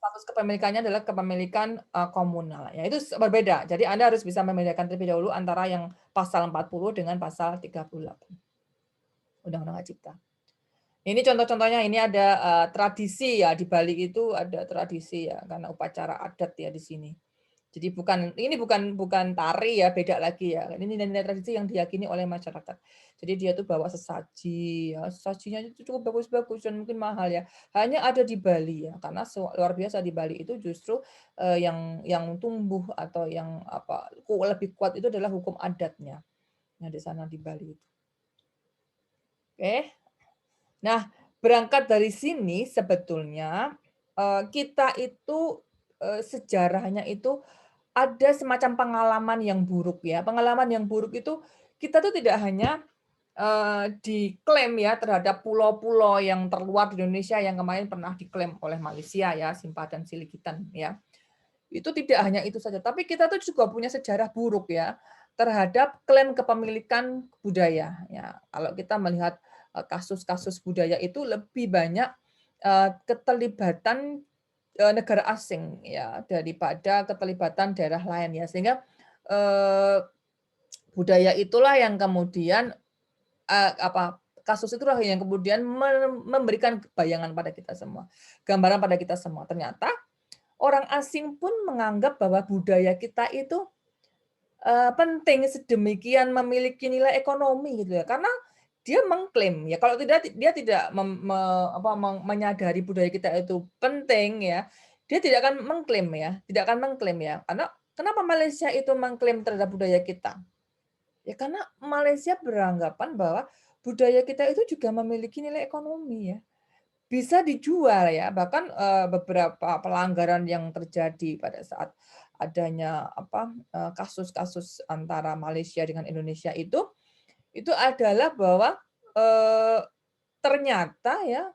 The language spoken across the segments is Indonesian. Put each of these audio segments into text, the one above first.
status kepemilikannya adalah kepemilikan, komunal, ya itu berbeda. Jadi Anda harus bisa membedakan terlebih dahulu antara yang pasal 40 dengan pasal 38 Undang-Undang Hak Cipta. Ini contoh-contohnya, ini ada, tradisi ya, di Bali itu ada tradisi ya, karena upacara adat ya di sini. Jadi bukan tari ya, beda lagi ya. Ini nilai-nilai tradisi yang diyakini oleh masyarakat. Jadi dia tuh bawa sesaji ya, sesajinya itu cukup bagus-bagus dan mungkin mahal ya. Hanya ada di Bali ya, karena luar biasa di Bali itu justru, yang tumbuh atau yang apa, lebih kuat itu adalah hukum adatnya. Nah, di sana di Bali itu. Oke. Nah, berangkat dari sini sebetulnya, kita itu, sejarahnya itu ada semacam pengalaman yang buruk ya. Pengalaman yang buruk itu kita tuh tidak hanya, diklaim ya terhadap pulau-pulau yang terluar di Indonesia yang kemarin pernah diklaim oleh Malaysia ya, Simpadan Silikitan ya. Itu tidak hanya itu saja, tapi kita tuh juga punya sejarah buruk ya, terhadap klaim kepemilikan budaya, ya. Kalau kita melihat, kasus-kasus budaya itu lebih banyak, keterlibatan, negara asing ya, daripada keterlibatan daerah lain ya. Sehingga, eee, budaya itulah yang kemudian, kasus itulah yang kemudian memberikan bayangan pada kita semua, gambaran pada kita semua. Ternyata orang asing pun menganggap bahwa budaya kita itu, penting sedemikian memiliki nilai ekonomi gitu ya, karena dia mengklaim ya, kalau tidak dia tidak menyadari budaya kita itu penting ya, dia tidak akan mengklaim ya, tidak akan mengklaim ya. Karena kenapa Malaysia itu mengklaim terhadap budaya kita? Ya karena Malaysia beranggapan bahwa budaya kita itu juga memiliki nilai ekonomi ya. Bisa dijual ya, bahkan, beberapa pelanggaran yang terjadi pada saat adanya kasus-kasus antara Malaysia dengan Indonesia itu adalah bahwa, eee, ternyata ya,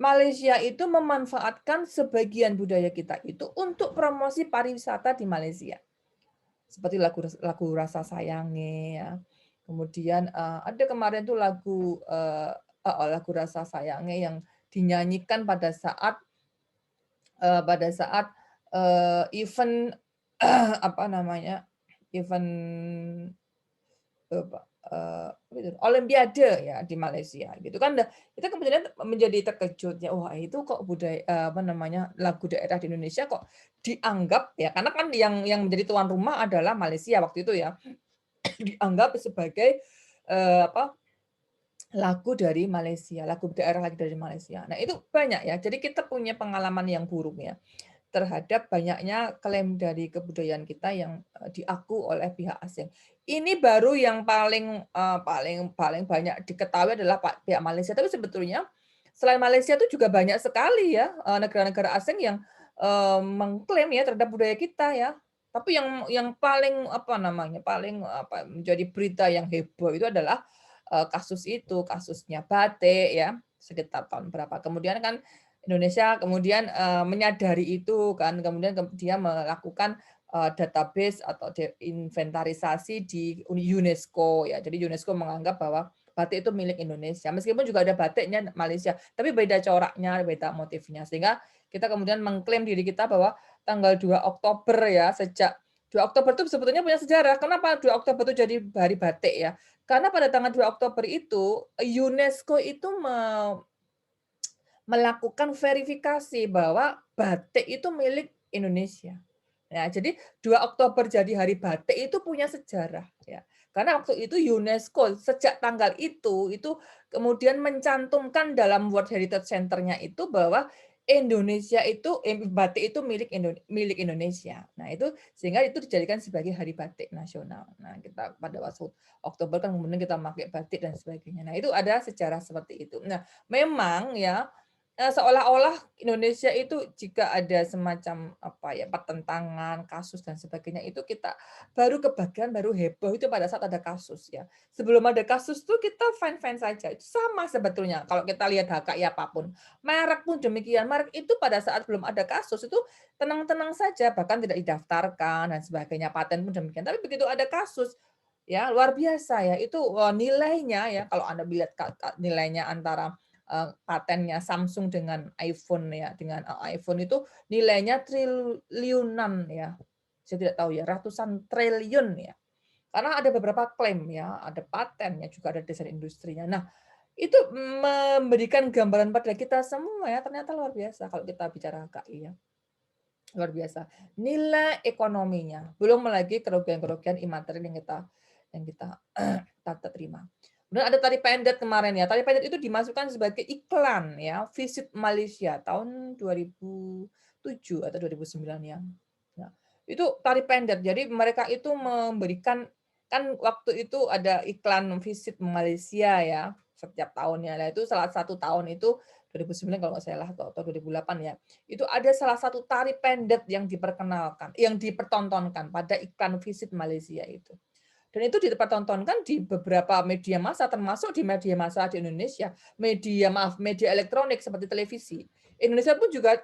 Malaysia itu memanfaatkan sebagian budaya kita itu untuk promosi pariwisata di Malaysia. Seperti lagu Rasa Sayange ya, kemudian, ada kemarin tuh lagu Rasa Sayange yang dinyanyikan pada saat, event apa namanya, event, apa itu, olimpiade ya di Malaysia gitu kan kita kemudian menjadi terkejut ya, wah itu kok apa namanya, lagu daerah di Indonesia kok dianggap ya karena kan yang menjadi tuan rumah adalah Malaysia waktu itu ya, dianggap sebagai, apa, lagu dari Malaysia, lagu daerah lagi dari Malaysia. Nah itu banyak ya, jadi kita punya pengalaman yang buruk ya. Terhadap banyaknya klaim dari kebudayaan kita yang, diaku oleh pihak asing. Ini baru yang paling, paling paling banyak diketahui adalah pihak Malaysia, tapi sebetulnya selain Malaysia itu juga banyak sekali ya, negara-negara asing yang, mengklaim ya terhadap budaya kita ya. Tapi yang paling, apa namanya, paling, menjadi berita yang heboh itu adalah, kasus itu, kasusnya batik ya, sekitar tahun berapa. Kemudian kan Indonesia kemudian, menyadari itu kan, kemudian dia melakukan, database atau inventarisasi di UNESCO ya. Jadi UNESCO menganggap bahwa batik itu milik Indonesia, meskipun juga ada batiknya Malaysia, tapi beda coraknya, beda motifnya. Sehingga kita kemudian mengklaim diri kita bahwa tanggal 2 Oktober ya, sejak 2 Oktober itu sebetulnya punya sejarah. Kenapa 2 Oktober itu jadi hari batik ya? Karena pada tanggal 2 Oktober itu, UNESCO itu melakukan verifikasi bahwa batik itu milik Indonesia. Ya, jadi 2 Oktober jadi Hari Batik itu punya sejarah ya. Karena waktu itu UNESCO sejak tanggal itu kemudian mencantumkan dalam World Heritage Center-nya itu bahwa Indonesia itu batik itu milik Indonesia. Nah, itu sehingga itu dijadikan sebagai Hari Batik Nasional. Nah, kita pada waktu Oktober kan kemudian kita pakai batik dan sebagainya. Nah, itu ada sejarah seperti itu. Nah, memang ya seolah-olah Indonesia itu jika ada semacam, apa ya, pertentangan, kasus dan sebagainya, itu kita baru kebagian, baru heboh itu pada saat ada kasus ya. Sebelum ada kasus tuh kita fine-fine saja, itu sama sebetulnya kalau kita lihat HKI apapun. Merek pun demikian, merek itu pada saat belum ada kasus itu tenang-tenang saja, bahkan tidak didaftarkan dan sebagainya, paten pun demikian. Tapi begitu ada kasus, ya luar biasa ya, itu, nilainya ya kalau Anda lihat nilainya antara patennya Samsung dengan iPhone ya, dengan iPhone itu nilainya triliunan ya. Saya tidak tahu ya, ratusan triliun ya. Karena ada beberapa klaim ya, ada patennya, juga ada desain industrinya. Nah, itu memberikan gambaran pada kita semua ya, ternyata luar biasa kalau kita bicara HKI ya. Luar biasa. Nilai ekonominya, belum lagi kerugian-kerugian imaterial yang kita tata terima. Kemudian ada tari pendet kemarin ya. Tari pendet itu dimasukkan sebagai iklan ya, Visit Malaysia tahun 2007 atau 2009 ya. Nah, itu tari pendet. Jadi mereka itu memberikan, kan waktu itu ada iklan Visit Malaysia ya, setiap tahunnya. Nah, itu salah satu tahun itu 2009 kalau nggak salah atau 2008 ya. Itu ada salah satu tari pendet yang diperkenalkan, yang dipertontonkan pada iklan Visit Malaysia itu. Dan itu dipertontonkan di beberapa media massa, termasuk di media massa di Indonesia, media elektronik seperti televisi. Indonesia pun juga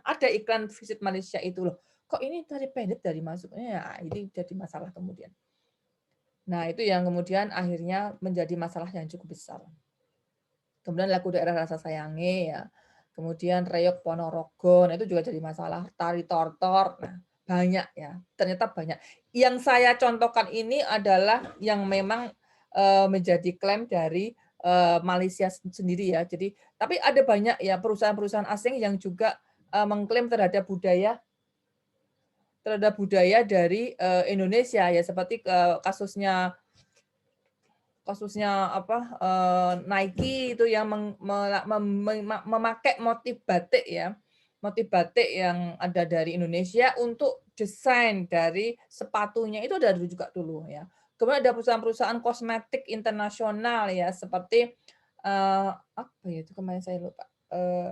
ada iklan Visit Malaysia itu loh. Kok ini tari pendek dari masuknya? Ya, ini jadi masalah kemudian. Nah, itu yang kemudian akhirnya menjadi masalah yang cukup besar. Kemudian lagu daerah rasa sayangi ya. Kemudian reog Ponorogo, nah itu juga jadi masalah. Tari tortor, nah banyak ya. Ternyata banyak. Yang saya contohkan ini adalah yang memang menjadi klaim dari Malaysia sendiri ya. Jadi tapi ada banyak ya perusahaan-perusahaan asing yang juga mengklaim terhadap budaya dari Indonesia ya, seperti kasusnya apa, Nike itu yang memakai motif batik ya, motif batik yang ada dari Indonesia untuk desain dari sepatunya, itu ada juga dulu ya. Kemudian ada perusahaan-perusahaan kosmetik internasional ya, seperti apa ya itu kemarin saya lupa,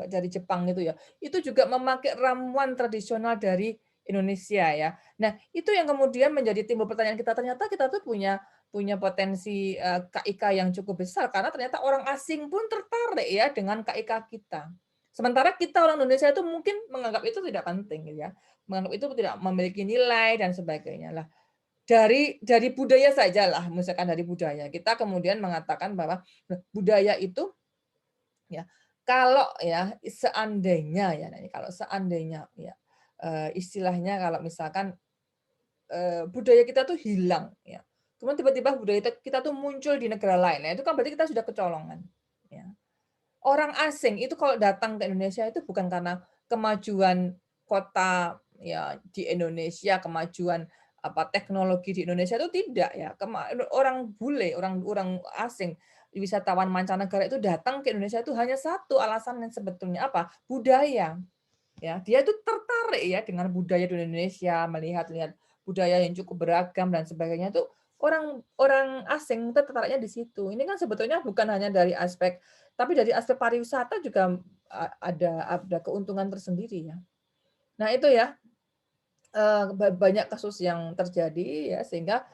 dari Jepang itu ya. Itu juga memakai ramuan tradisional dari Indonesia ya. Nah, itu yang kemudian menjadi timbul pertanyaan kita, ternyata kita tuh punya punya potensi KIK yang cukup besar, karena ternyata orang asing pun tertarik ya dengan KIK kita. Sementara kita orang Indonesia itu mungkin menganggap itu tidak penting gitu ya, menganggap itu tidak memiliki nilai dan sebagainya. Lah dari budaya sajalah, misalkan dari budaya, kita kemudian mengatakan bahwa budaya itu ya, kalau ya seandainya ya, nah ini kalau seandainya ya, istilahnya kalau misalkan budaya kita tuh hilang ya. Kemudian tiba-tiba budaya kita tuh muncul di negara lain. Nah, itu kan berarti kita sudah kecolongan. Ya. Orang asing itu kalau datang ke Indonesia itu bukan karena kemajuan kota ya di Indonesia, kemajuan apa teknologi di Indonesia itu tidak ya. Orang bule, orang orang asing, wisatawan mancanegara itu datang ke Indonesia itu hanya satu alasan yang sebetulnya apa? Budaya. Ya, dia itu tertarik ya dengan budaya di Indonesia, melihat-lihat budaya yang cukup beragam dan sebagainya itu orang orang asing tertariknya di situ. Ini kan sebetulnya bukan hanya dari aspek, tapi dari aspek pariwisata juga ada keuntungan tersendiri ya. Nah, itu ya banyak kasus yang terjadi ya, sehingga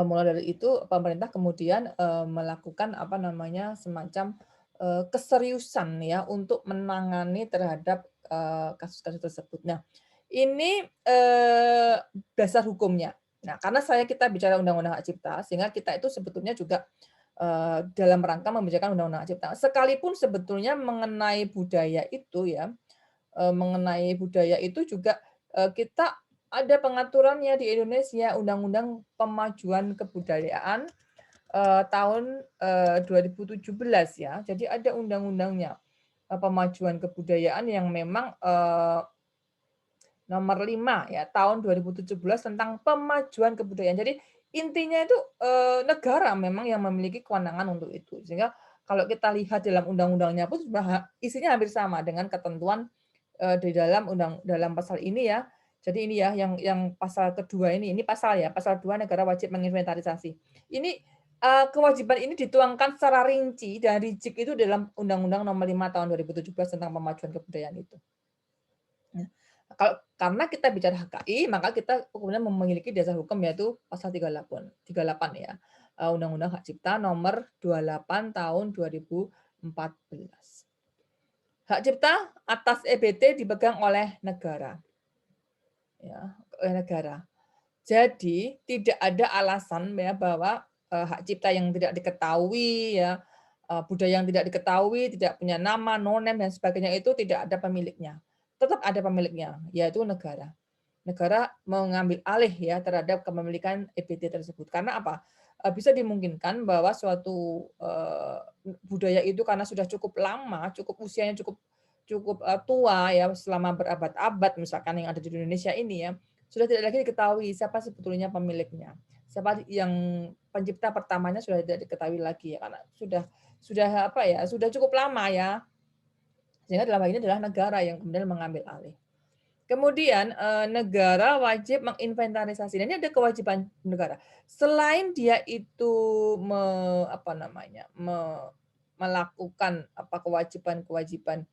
mulai dari itu pemerintah kemudian melakukan apa namanya semacam keseriusan ya untuk menangani terhadap kasus-kasus tersebut. Nah, ini dasar hukumnya. Nah, karena kita bicara undang-undang hak cipta, sehingga kita itu sebetulnya juga dalam rangka membicarakan undang-undang hak cipta. Sekalipun sebetulnya mengenai budaya itu ya, mengenai budaya itu juga kita ada pengaturannya di Indonesia, Undang-Undang Pemajuan Kebudayaan tahun 2017 ya. Jadi ada undang-undangnya, pemajuan kebudayaan yang memang nomor 5 ya tahun 2017 tentang pemajuan kebudayaan. Jadi intinya itu negara memang yang memiliki kewenangan untuk itu. Sehingga kalau kita lihat dalam undang-undangnya pun isinya hampir sama dengan ketentuan di dalam pasal ini ya. Jadi ini ya yang pasal kedua ini pasal ya, pasal 2 negara wajib menginventarisasi. Ini kewajiban ini dituangkan secara rinci dan rigid itu dalam Undang-Undang Nomor 5 Tahun 2017 tentang pemajuan kebudayaan itu. Nah, karena kita bicara HKI, maka kita kemudian memiliki dasar hukum yaitu pasal 38 ya. Undang-Undang Hak Cipta nomor 28 tahun 2014. Hak cipta atas EBT dipegang oleh negara. Ya, oleh negara. Jadi tidak ada alasan ya bahwa hak cipta yang tidak diketahui ya budaya yang tidak diketahui, tidak punya nama, no name dan sebagainya itu tidak ada pemiliknya. Tetap ada pemiliknya, yaitu negara. Negara mengambil alih ya terhadap kepemilikan EBT tersebut. Karena apa? Bisa dimungkinkan bahwa suatu budaya itu karena sudah cukup lama, cukup usianya cukup cukup tua ya selama berabad-abad misalkan yang ada di Indonesia ini ya, sudah tidak lagi diketahui siapa sebetulnya pemiliknya. Siapa yang pencipta pertamanya sudah tidak diketahui lagi ya karena sudah apa ya, sudah cukup lama ya. Sehingga dalam hal ini adalah negara yang kemudian mengambil alih. Kemudian negara wajib menginventarisasi. Dan ini ada kewajiban negara. Selain dia itu apa namanya, melakukan apa kewajiban-kewajiban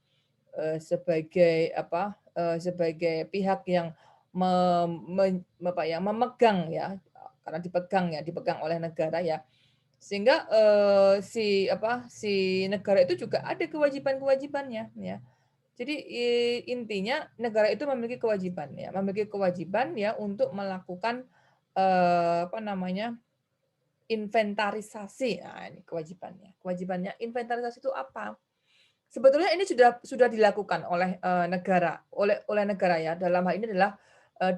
sebagai apa sebagai pihak yang apa ya, memegang ya karena dipegang oleh negara ya sehingga si negara itu juga ada kewajiban-kewajibannya ya. Jadi intinya negara itu memiliki kewajiban ya untuk melakukan apa namanya inventarisasi. Nah, ini kewajibannya. Kewajibannya inventarisasi itu apa? Sebetulnya ini sudah dilakukan oleh negara, oleh negara ya. Dalam hal ini adalah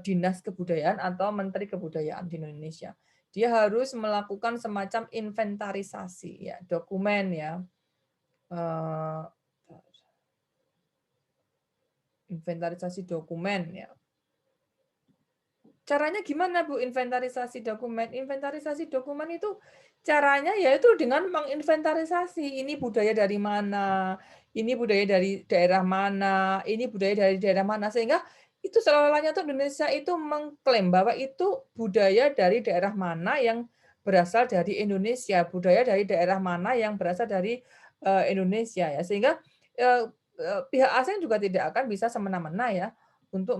Dinas Kebudayaan atau Menteri Kebudayaan di Indonesia. Dia harus melakukan semacam inventarisasi ya, dokumen ya. Eh, inventarisasi dokumen ya. Caranya gimana Bu inventarisasi dokumen? Inventarisasi dokumen itu caranya yaitu dengan menginventarisasi ini budaya dari mana, ini budaya dari daerah mana, ini budaya dari daerah mana sehingga itu seolah-olahnya tuh Indonesia itu mengklaim bahwa itu budaya dari daerah mana yang berasal dari Indonesia, budaya dari daerah mana yang berasal dari Indonesia ya. Sehingga pihak asing juga tidak akan bisa semena-mena ya untuk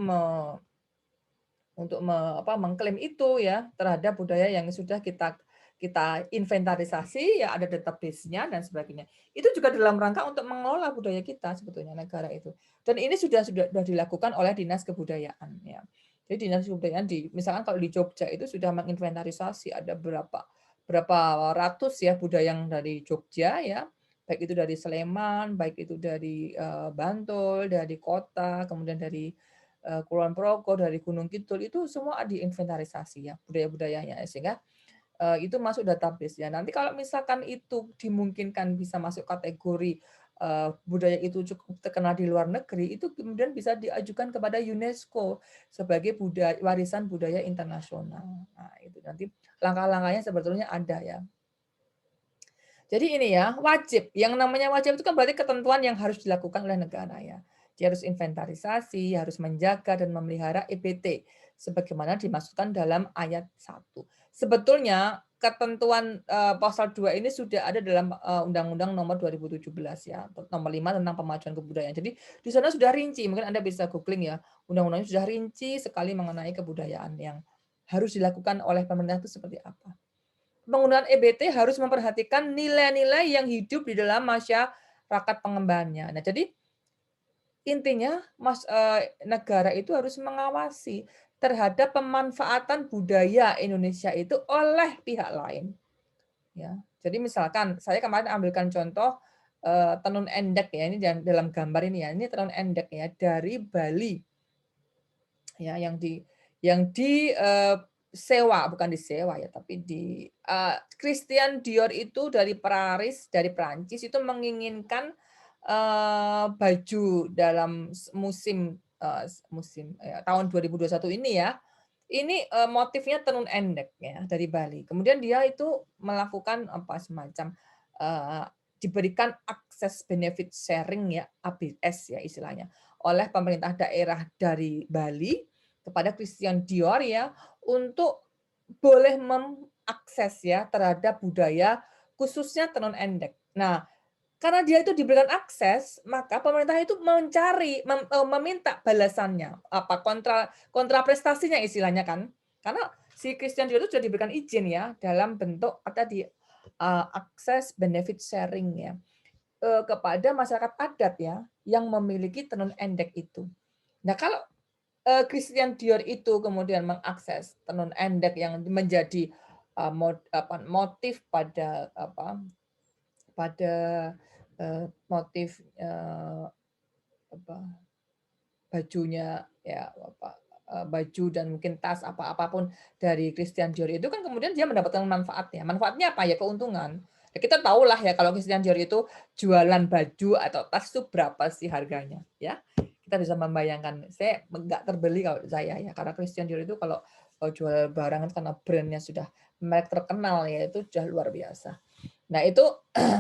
mengklaim itu ya terhadap budaya yang sudah kita kita inventarisasi ya ada database-nya dan sebagainya. Itu juga dalam rangka untuk mengelola budaya kita sebetulnya negara itu. Dan ini sudah dilakukan oleh Dinas Kebudayaan ya. Jadi Dinas Kebudayaan misalkan kalau di Jogja itu sudah menginventarisasi ada berapa ratus ya budaya yang dari Jogja ya. Baik itu dari Sleman, baik itu dari Bantul, dari kota, kemudian dari Kulon Progo, dari Gunung Kidul, itu semua diinventarisasi ya budaya-budayanya. Sehingga itu masuk database ya. Nanti kalau misalkan itu dimungkinkan bisa masuk kategori budaya itu cukup terkenal di luar negeri, itu kemudian bisa diajukan kepada UNESCO sebagai warisan budaya internasional. Nah, itu nanti langkah-langkahnya sebetulnya ada ya. Jadi ini ya, wajib. Yang namanya wajib itu kan berarti ketentuan yang harus dilakukan oleh negara ya. Dia harus inventarisasi, harus menjaga dan memelihara EBT sebagaimana dimaksudkan dalam ayat 1. Sebetulnya ketentuan pasal 2 ini sudah ada dalam Undang-Undang Nomor 2017 ya, Nomor 5 tentang Pemajuan Kebudayaan. Jadi di sana sudah rinci, mungkin Anda bisa googling ya. Undang-undangnya sudah rinci sekali mengenai kebudayaan yang harus dilakukan oleh pemerintah itu seperti apa. Penggunaan EBT harus memperhatikan nilai-nilai yang hidup di dalam masyarakat pengembannya. Nah, jadi intinya negara itu harus mengawasi terhadap pemanfaatan budaya Indonesia itu oleh pihak lain. Ya, jadi misalkan saya kemarin ambilkan contoh tenun endek ya, ini dalam gambar ini ya, ini tenun endek ya dari Bali ya yang sewa bukan disewa ya tapi Christian Dior itu dari Paris dari Prancis itu menginginkan baju dalam musim tahun 2021 ini ya ini motifnya tenun endek ya dari Bali kemudian dia itu melakukan apa semacam eh, diberikan akses benefit sharing ya ABS ya istilahnya oleh pemerintah daerah dari Bali kepada Christian Dior ya untuk boleh mengakses ya terhadap budaya khususnya tenun endek. Nah, karena dia itu diberikan akses, maka pemerintah itu meminta balasannya, apa kontra prestasinya istilahnya kan. Karena si Christian Dior itu sudah diberikan izin ya dalam bentuk tadi akses benefit sharing ya kepada masyarakat adat ya yang memiliki tenun endek itu. Nah, kalau Christian Dior itu kemudian mengakses tenun endek yang menjadi motif pada pada motif apa, bajunya ya apa, baju dan mungkin tas apapun dari Christian Dior itu kan kemudian dia mendapatkan manfaatnya. Manfaatnya apa? Ya keuntungan. Ya kita tahulah ya kalau Christian Dior itu jualan baju atau tas itu berapa sih harganya, ya. Kita bisa membayangkan. Saya nggak terbeli kalau saya ya, karena Christian Dior itu kalau jual barang karena brand-nya sudah merek terkenal ya itu sudah luar biasa. Nah, itu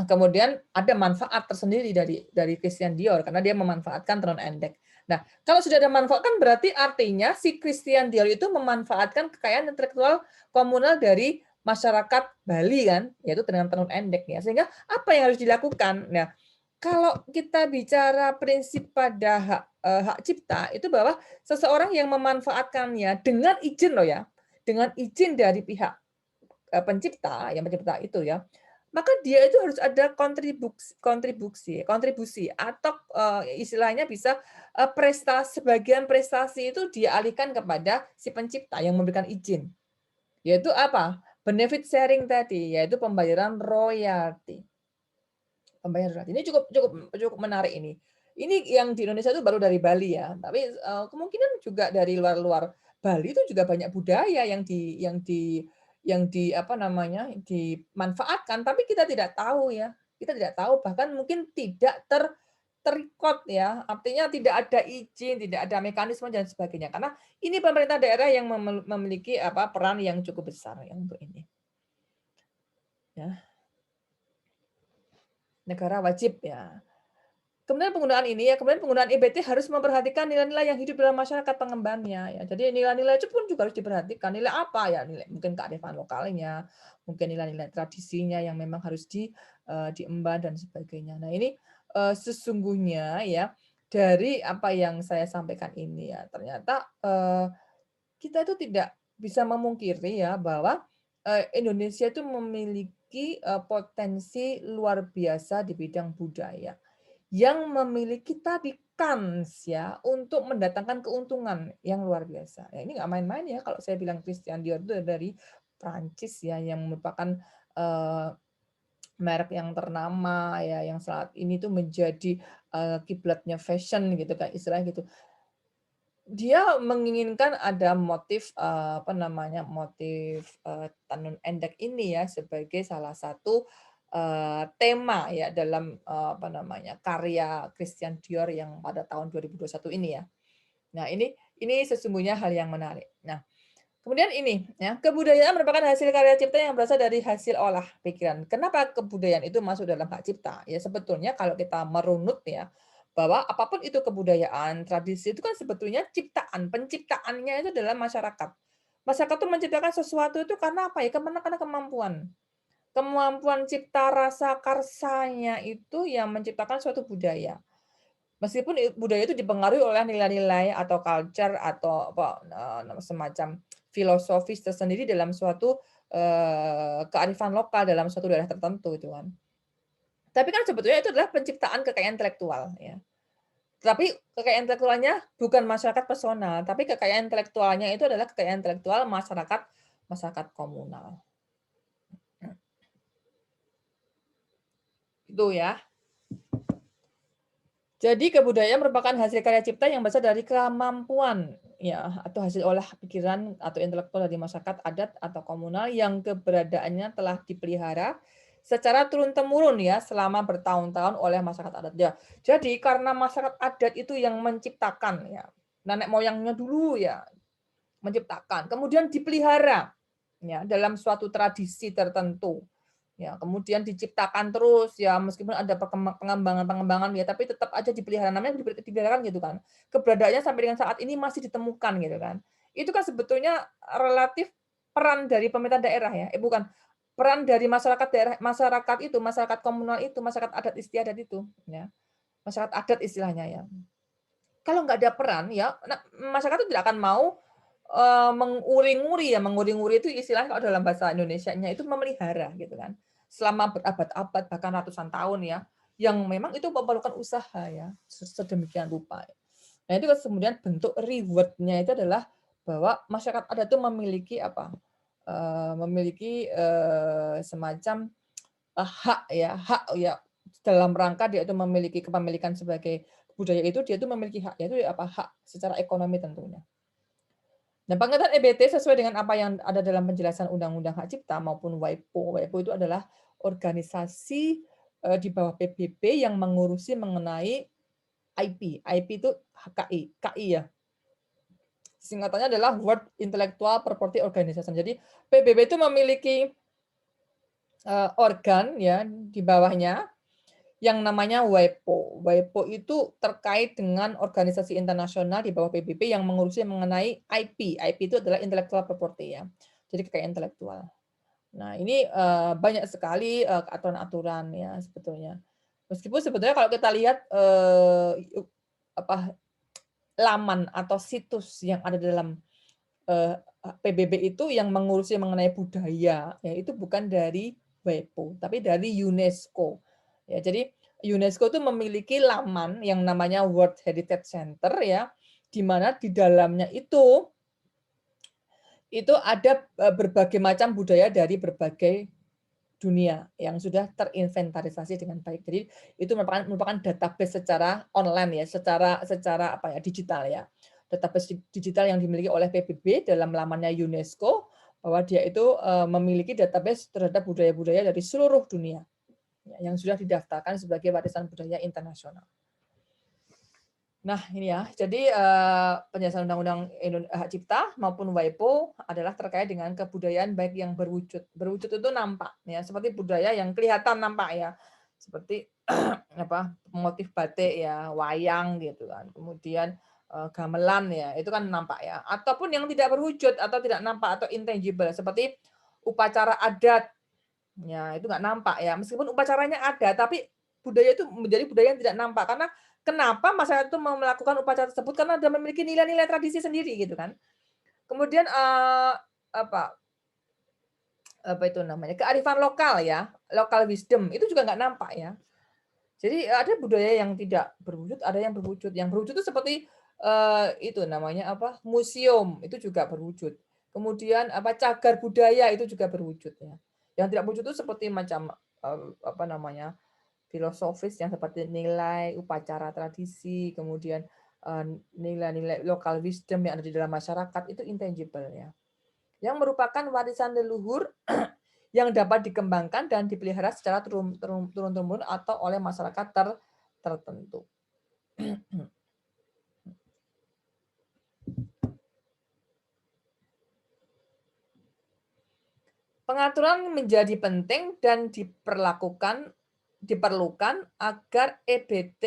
kemudian ada manfaat tersendiri dari Christian Dior karena dia memanfaatkan tenun endek. Nah, kalau sudah ada manfaat kan berarti artinya si Christian Dior itu memanfaatkan kekayaan intelektual komunal dari masyarakat Bali kan, yaitu dengan tenun endek ya. Sehingga apa yang harus dilakukan? Nah, kalau kita bicara prinsip pada hak cipta itu bahwa seseorang yang memanfaatkannya dengan izin loh ya, dengan izin dari pihak pencipta, yang pencipta itu ya, maka dia itu harus ada kontribusi atau istilahnya bisa sebagian prestasi itu dialihkan kepada si pencipta yang memberikan izin. Yaitu apa? Benefit sharing tadi, yaitu pembayaran royalti. Pembayaran royalti. Ini cukup cukup cukup menarik ini. Ini yang di Indonesia itu baru dari Bali ya, tapi kemungkinan juga dari luar-luar Bali itu juga banyak budaya yang di apa namanya, dimanfaatkan, tapi kita tidak tahu ya. Kita tidak tahu, bahkan mungkin tidak terrecord ya, artinya tidak ada izin, tidak ada mekanisme dan sebagainya. Karena ini pemerintah daerah yang memiliki apa, peran yang cukup besar ya untuk ini. Ya, negara wajib ya. Kemudian penggunaan IBT harus memperhatikan nilai-nilai yang hidup dalam masyarakat pengembannya ya. Jadi nilai-nilai itu pun juga harus diperhatikan. Nilai apa ya? Nilai mungkin kearifan lokalnya, mungkin nilai-nilai tradisinya yang memang harus diemban dan sebagainya. Nah, ini sesungguhnya ya dari apa yang saya sampaikan ini ya, ternyata kita itu tidak bisa memungkiri ya bahwa Indonesia itu memiliki potensi luar biasa di bidang budaya yang memiliki tadi kans ya untuk mendatangkan keuntungan yang luar biasa. Ya, ini nggak main-main ya kalau saya bilang Christian Dior itu dari Prancis ya yang merupakan eh, merek yang ternama ya yang saat ini tuh menjadi kiblatnya fashion gitu kan istilahnya gitu. Dia menginginkan ada motif apa namanya motif tenun endek ini ya sebagai salah satu tema ya dalam apa namanya karya Christian Dior yang pada tahun 2021 ini ya. Nah, ini sesungguhnya hal yang menarik. Nah, kemudian ini ya, kebudayaan merupakan hasil karya cipta yang berasal dari hasil olah pikiran. Kenapa kebudayaan itu masuk dalam hak cipta? Ya sebetulnya kalau kita merunut ya, bahwa apapun itu kebudayaan, tradisi itu kan sebetulnya ciptaan, penciptaannya itu adalah masyarakat. Masyarakat itu menciptakan sesuatu itu karena apa ya? Karena kemampuan. Kemampuan cipta rasa karsanya itu yang menciptakan suatu budaya. Meskipun budaya itu dipengaruhi oleh nilai-nilai atau culture atau apa semacam filosofis tersendiri dalam suatu kearifan lokal dalam suatu daerah tertentu itu kan. Tapi kan sebetulnya itu adalah penciptaan kekayaan intelektual ya. Tapi kekayaan intelektualnya bukan masyarakat personal, tapi kekayaan intelektualnya itu adalah kekayaan intelektual masyarakat masyarakat komunal. Itu ya. Jadi kebudayaan merupakan hasil karya cipta yang berasal dari kemampuan ya atau hasil olah pikiran atau intelektual dari masyarakat adat atau komunal yang keberadaannya telah dipelihara secara turun-temurun ya selama bertahun-tahun oleh masyarakat adat. Ya, jadi karena masyarakat adat itu yang menciptakan ya, nenek moyangnya dulu ya menciptakan, kemudian dipelihara ya dalam suatu tradisi tertentu. Ya, kemudian diciptakan terus ya meskipun ada pengembangan-pengembangan ya tapi tetap aja dipelihara namanya dipelihara gitu kan. Keberadaannya sampai dengan saat ini masih ditemukan gitu kan. Itu kan sebetulnya relatif peran dari pemerintah daerah ya. Bukan peran dari masyarakat daerah, masyarakat itu, masyarakat komunal itu, masyarakat adat istiadat itu ya. Masyarakat adat istilahnya ya. Kalau nggak ada peran ya masyarakat itu tidak akan mau menguri-nguri ya, menguri-nguri itu istilahnya kalau dalam bahasa Indonesianya itu memelihara gitu kan. Selama berabad-abad bahkan ratusan tahun ya, yang memang itu memerlukan usaha ya, sedemikian rupa. Nah, itu kemudian bentuk reward-nya itu adalah bahwa masyarakat adat itu memiliki apa? Memiliki semacam hak ya dalam rangka dia itu memiliki kepemilikan sebagai budaya itu, dia itu memiliki hak, yaitu apa, hak secara ekonomi tentunya. Nah, pengertian EBT sesuai dengan apa yang ada dalam penjelasan Undang-Undang Hak Cipta maupun WIPO. WIPO itu adalah organisasi di bawah PBB yang mengurusi mengenai IP. IP itu KI, KI ya. Singkatannya adalah World Intellectual Property Organization. Jadi PBB itu memiliki organ ya di bawahnya yang namanya WIPO. WIPO itu terkait dengan organisasi internasional di bawah PBB yang mengurusi mengenai IP. IP itu adalah intellectual property ya. Jadi kekayaan intelektual. Nah, ini banyak sekali aturan-aturan ya sebetulnya. Meskipun sebetulnya kalau kita lihat apa laman atau situs yang ada dalam PBB itu yang mengurusi mengenai budaya, ya itu bukan dari WIPO, tapi dari UNESCO. Ya, jadi UNESCO itu memiliki laman yang namanya World Heritage Center ya, di mana di dalamnya itu ada berbagai macam budaya dari berbagai dunia yang sudah terinventarisasi dengan baik. Jadi itu merupakan database secara online ya, secara apa ya, digital ya. Database digital yang dimiliki oleh PBB dalam lamannya UNESCO bahwa dia itu memiliki database terhadap budaya-budaya dari seluruh dunia ya, yang sudah didaftarkan sebagai warisan budaya internasional. Nah, ini ya. Jadi penjelasan Undang-Undang Hak Cipta maupun WIPO adalah terkait dengan kebudayaan baik yang berwujud. Berwujud itu nampak ya, seperti budaya yang kelihatan nampak ya. Seperti apa? Motif batik ya, wayang gitu kan. Kemudian gamelan ya, itu kan nampak ya. Ataupun yang tidak berwujud atau tidak nampak atau intangible seperti upacara adat. Ya, itu nggak nampak ya. Meskipun upacaranya ada, tapi budaya itu menjadi budaya yang tidak nampak karena kenapa masyarakat itu mau melakukan upacara tersebut? Karena dia memiliki nilai-nilai tradisi sendiri gitu kan. Kemudian apa apa itu namanya kearifan lokal ya, local wisdom itu juga nggak nampak ya. Jadi ada budaya yang tidak berwujud, ada yang berwujud. Yang berwujud itu seperti itu namanya apa museum itu juga berwujud. Kemudian apa cagar budaya itu juga berwujud ya. Yang tidak berwujud itu seperti macam apa namanya filosofis yang seperti nilai, upacara tradisi, kemudian nilai-nilai local wisdom yang ada di dalam masyarakat itu intangible ya. Yang merupakan warisan leluhur yang dapat dikembangkan dan dipelihara secara turun-temurun atau oleh masyarakat tertentu. Pengaturan menjadi penting dan diperlukan agar EBT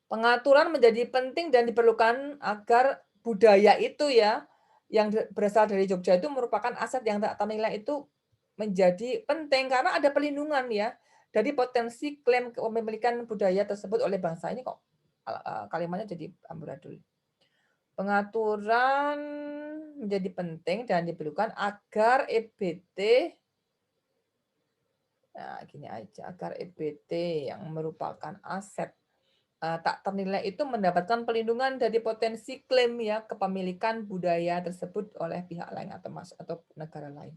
pengaturan menjadi penting dan diperlukan agar budaya itu ya yang berasal dari Jogja itu merupakan aset yang tak ternilai itu menjadi penting karena ada pelindungan ya dari potensi klaim kepemilikan budaya tersebut oleh bangsa. Ini kok kalimatnya jadi amburadul. Pengaturan menjadi penting dan diperlukan agar EBT nah gini aja, agar EBT yang merupakan aset tak ternilai itu mendapatkan pelindungan dari potensi klaim ya kepemilikan budaya tersebut oleh pihak lain atau negara lain.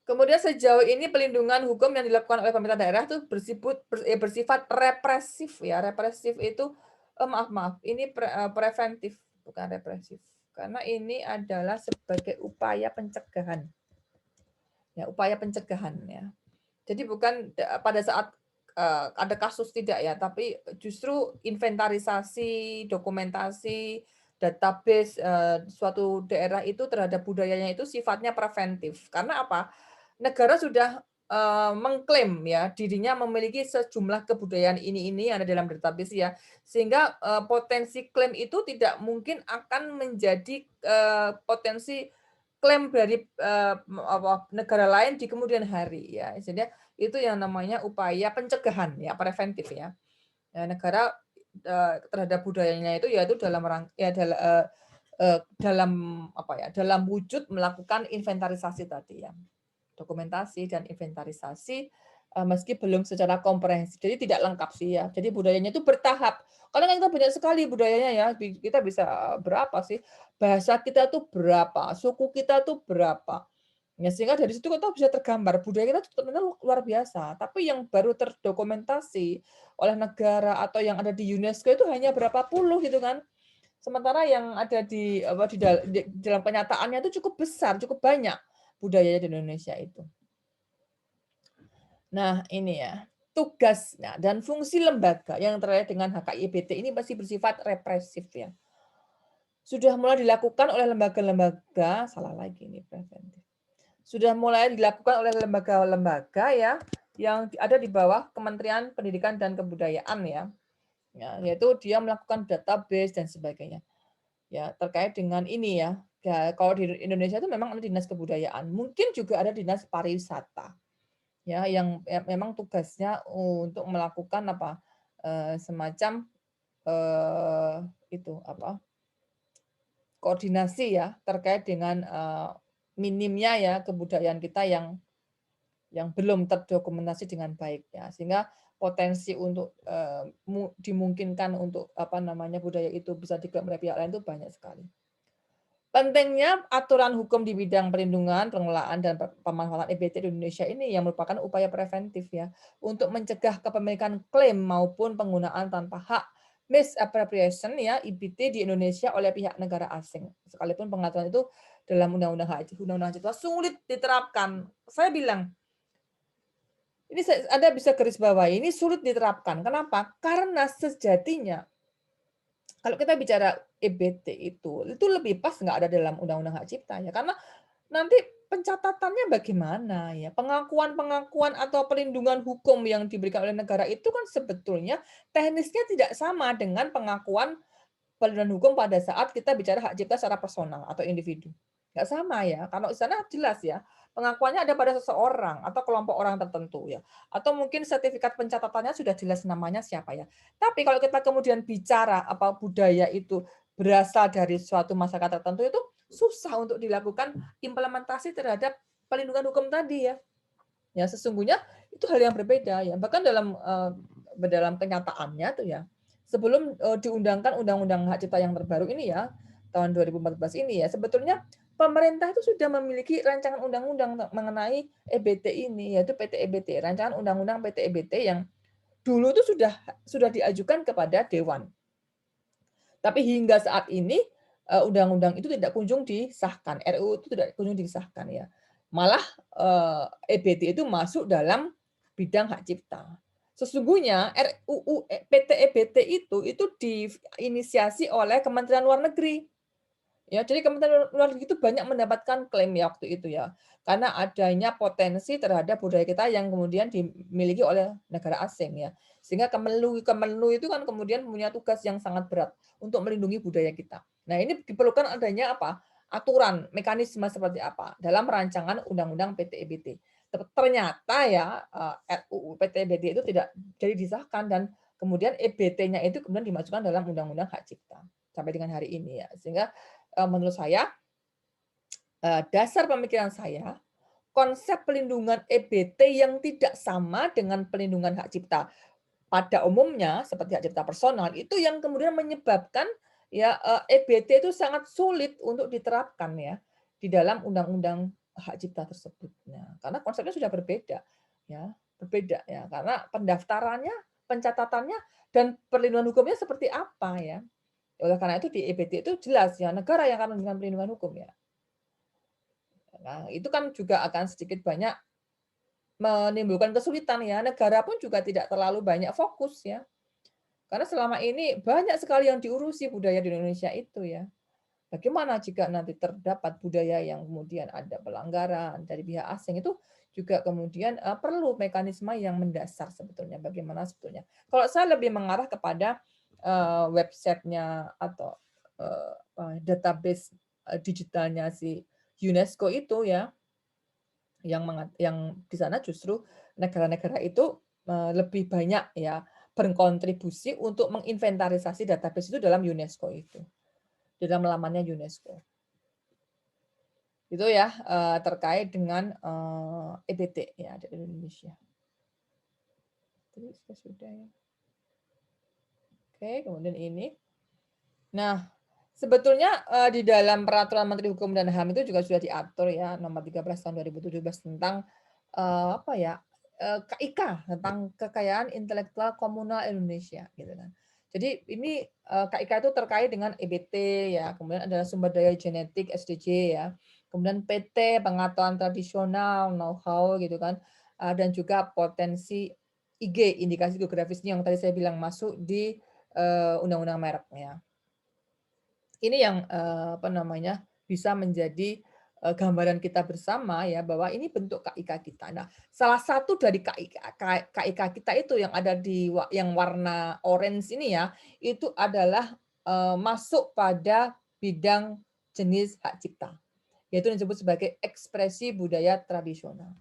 Kemudian sejauh ini pelindungan hukum yang dilakukan oleh pemerintah daerah itu bersifat represif ya. Represif itu maaf, ini preventif bukan represif. Karena ini adalah sebagai upaya pencegahan. Ya, upaya pencegahan ya. Jadi bukan pada saat ada kasus tidak ya, tapi justru inventarisasi, dokumentasi, database suatu daerah itu terhadap budayanya itu sifatnya preventif. Karena apa? Negara sudah mengklaim ya dirinya memiliki sejumlah kebudayaan ini yang ada dalam database ya, sehingga potensi klaim itu tidak mungkin akan menjadi potensi klaim dari negara lain di kemudian hari ya. Jadi itu yang namanya upaya pencegahan ya preventif ya. Negara terhadap budayanya itu yaitu dalam apa ya dalam wujud melakukan inventarisasi tadi ya dokumentasi dan inventarisasi meski belum secara komprehensif. Jadi tidak lengkap sih ya. Jadi budayanya itu bertahap. Karena kan kita banyak sekali budayanya ya. Kita bisa berapa sih? Bahasa kita tuh berapa? Suku kita tuh berapa? Ya, sehingga dari situ kita bisa tergambar budaya kita tuh ternyata luar biasa. Tapi yang baru terdokumentasi oleh negara atau yang ada di UNESCO itu hanya berapa puluh gitu kan. Sementara yang ada di apa di dalam kenyataannya itu cukup besar, cukup banyak budaya di Indonesia itu. Nah, ini ya, tugas dan fungsi lembaga yang terkait dengan HKIBT ini pasti bersifat represif ya. Sudah mulai dilakukan oleh lembaga-lembaga, salah lagi ini preventif. Sudah mulai dilakukan oleh lembaga-lembaga ya yang ada di bawah Kementerian Pendidikan dan Kebudayaan ya. Ya, yaitu dia melakukan database dan sebagainya. Ya, terkait dengan ini ya. Ya, kalau di Indonesia itu memang ada dinas kebudayaan, mungkin juga ada dinas pariwisata. Ya, yang memang tugasnya untuk melakukan apa? Semacam itu apa? Koordinasi ya terkait dengan minimnya ya kebudayaan kita yang belum terdokumentasi dengan baik ya. Sehingga potensi untuk dimungkinkan untuk apa namanya budaya itu bisa diklaim oleh pihak lain itu banyak sekali. Pentingnya aturan hukum di bidang perlindungan, pengelolaan, dan pemanfaatan EBT di Indonesia ini yang merupakan upaya preventif ya untuk mencegah kepemilikan klaim maupun penggunaan tanpa hak misappropriation ya IBT di Indonesia oleh pihak negara asing. Sekalipun pengaturan itu dalam Undang-Undang Cipta sulit diterapkan. Saya bilang ini Anda bisa garis bawahi, ini sulit diterapkan. Kenapa? Karena sejatinya kalau kita bicara EBT itu lebih pas nggak ada dalam Undang-Undang Hak Cipta ya, karena nanti pencatatannya bagaimana ya, pengakuan-pengakuan atau perlindungan hukum yang diberikan oleh negara itu kan sebetulnya teknisnya tidak sama dengan pengakuan perlindungan hukum pada saat kita bicara hak cipta secara personal atau individu. Nggak sama ya, kalau di sana jelas ya, pengakuannya ada pada seseorang atau kelompok orang tertentu ya. Atau mungkin sertifikat pencatatannya sudah jelas namanya siapa ya. Tapi kalau kita kemudian bicara apa budaya itu berasal dari suatu masyarakat tertentu itu susah untuk dilakukan implementasi terhadap perlindungan hukum tadi ya. Ya sesungguhnya itu hal yang berbeda ya. Bahkan dalam kenyataannya tuh ya, sebelum diundangkan Undang-Undang Hak Cipta yang terbaru ini ya, tahun 2014 ini ya, sebetulnya pemerintah itu sudah memiliki rancangan undang-undang mengenai EBT ini, yaitu PT EBT, rancangan undang-undang PT EBT yang dulu itu sudah diajukan kepada Dewan. Tapi hingga saat ini undang-undang itu tidak kunjung disahkan, RUU itu tidak kunjung disahkan ya. Malah EBT itu masuk dalam bidang hak cipta. Sesungguhnya RUU PT EBT itu diinisiasi oleh Kementerian Luar Negeri. Ya, jadi Kementerian Luar Negeri itu banyak mendapatkan klaim ya waktu itu ya. Karena adanya potensi terhadap budaya kita yang kemudian dimiliki oleh negara asing ya. Sehingga Kemenlu itu kan kemudian punya tugas yang sangat berat untuk melindungi budaya kita. Nah, ini diperlukan adanya apa? Aturan, mekanisme seperti apa dalam rancangan Undang-Undang PT EBT. Ternyata ya RUU PT EBT itu tidak jadi disahkan dan kemudian EBT-nya itu kemudian dimasukkan dalam Undang-Undang Hak Cipta sampai dengan hari ini ya. Sehingga menurut saya dasar pemikiran saya, konsep pelindungan EBT yang tidak sama dengan pelindungan hak cipta pada umumnya seperti hak cipta personal itu yang kemudian menyebabkan ya EBT itu sangat sulit untuk diterapkan ya di dalam undang-undang hak cipta tersebut. Nah, karena konsepnya sudah berbeda ya, berbeda ya karena pendaftarannya, pencatatannya dan perlindungan hukumnya seperti apa ya. Oleh karena itu di EBT itu jelas ya negara yang akan memberikan perlindungan hukum ya. Nah, itu kan juga akan sedikit banyak menimbulkan kesulitan ya. Negara pun juga tidak terlalu banyak fokus ya. Karena selama ini banyak sekali yang diurusi budaya di Indonesia itu ya. Bagaimana jika nanti terdapat budaya yang kemudian ada pelanggaran dari pihak asing itu juga kemudian perlu mekanisme yang mendasar sebetulnya bagaimana sebetulnya. Kalau saya lebih mengarah kepada websitenya atau database digitalnya si UNESCO itu ya yang di sana justru negara-negara itu lebih banyak ya berkontribusi untuk menginventarisasi database itu dalam UNESCO itu, di dalam lamannya UNESCO. Itu ya terkait dengan EBT ya di Indonesia. Tadi sudah ya. Oke, kemudian ini. Nah, sebetulnya di dalam Peraturan Menteri Hukum dan HAM itu juga sudah diatur ya, nomor 13 tahun 2017 tentang apa ya, KIK, tentang kekayaan intelektual komunal Indonesia gitu kan. Jadi ini KIK itu terkait dengan EBT ya, kemudian adalah sumber daya genetik SDG ya, kemudian PT pengetahuan tradisional, know-how gitu kan, dan juga potensi IG, indikasi geografisnya yang tadi saya bilang masuk di Undang-Undang Merek ya. Ini yang apa namanya, bisa menjadi gambaran kita bersama ya, bahwa ini bentuk KIK kita. Nah, salah satu dari KIK kita itu yang ada di yang warna orange ini ya, itu adalah masuk pada bidang jenis hak cipta, yaitu disebut sebagai ekspresi budaya tradisional.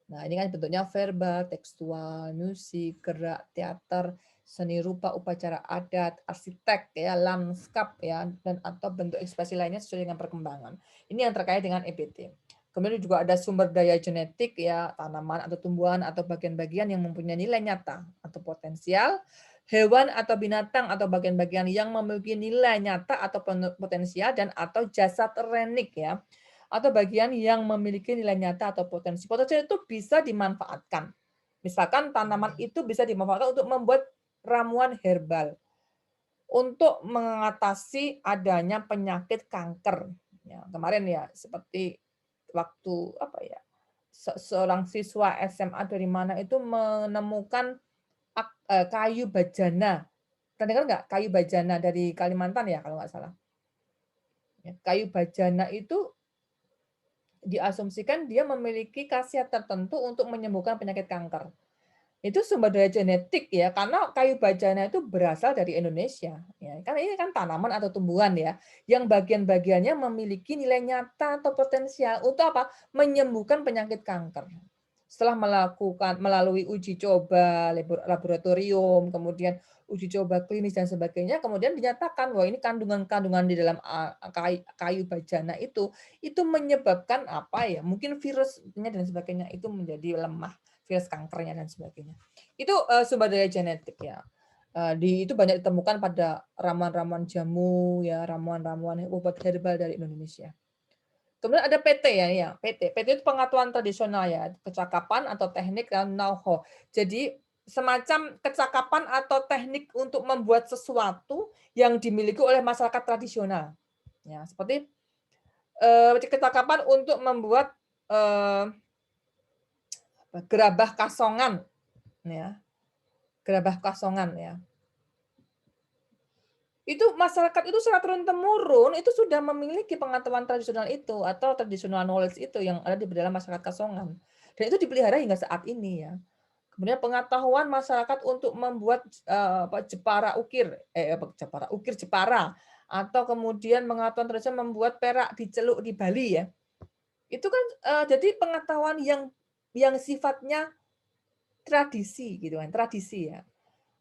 Nah, ini kan bentuknya verbal, tekstual, musik, gerak, teater, seni rupa, upacara adat, arsitek, ya, lanskap, ya, dan atau bentuk ekspresi lainnya sesuai dengan perkembangan. Ini yang terkait dengan EBT. Kemudian juga ada sumber daya genetik, ya, tanaman atau tumbuhan atau bagian-bagian yang mempunyai nilai nyata atau potensial, hewan atau binatang atau bagian-bagian yang memiliki nilai nyata atau potensial dan atau jasa terenik ya atau bagian yang memiliki nilai nyata atau potensi. Potensi itu bisa dimanfaatkan. Misalkan tanaman itu bisa dimanfaatkan untuk membuat ramuan herbal untuk mengatasi adanya penyakit kanker. Ya, kemarin ya seperti waktu apa ya seorang siswa SMA dari mana itu menemukan kayu bajana. Pernah dengar nggak kayu bajana dari Kalimantan ya kalau nggak salah. Ya, kayu bajana itu diasumsikan dia memiliki khasiat tertentu untuk menyembuhkan penyakit kanker. Itu sumber daya genetik ya, karena kayu bajana itu berasal dari Indonesia. Ya, karena ini kan tanaman atau tumbuhan ya, yang bagian-bagiannya memiliki nilai nyata atau potensial untuk apa? Menyembuhkan penyakit kanker. Setelah melalui uji coba laboratorium, kemudian uji coba klinis dan sebagainya, kemudian dinyatakan bahwa ini kandungan-kandungan di dalam kayu bajana itu menyebabkan apa ya? Mungkin virusnya dan sebagainya itu menjadi lemah, virus kankernya dan sebagainya. Itu sumber daya genetik ya. Itu banyak ditemukan pada ramuan-ramuan jamu ya, ramuan-ramuan obat herbal dari Indonesia. Kemudian ada PT ya, PT. PT itu pengetahuan tradisional ya, kecakapan atau teknik dan know-how. Jadi semacam kecakapan atau teknik untuk membuat sesuatu yang dimiliki oleh masyarakat tradisional. Ya, seperti kecakapan untuk membuat gerabah kasongan ya. Gerabah kasongan ya. Itu masyarakat itu secara turun-temurun itu sudah memiliki pengetahuan tradisional itu atau traditional knowledge itu yang ada di dalam masyarakat Kasongan. Dan itu dipelihara hingga saat ini ya. Kemudian pengetahuan masyarakat untuk membuat jepara ukir, jepara atau kemudian pengetahuan tradisional membuat perak diceluk di Bali ya. Itu kan jadi pengetahuan yang sifatnya tradisi gitu kan, tradisi ya.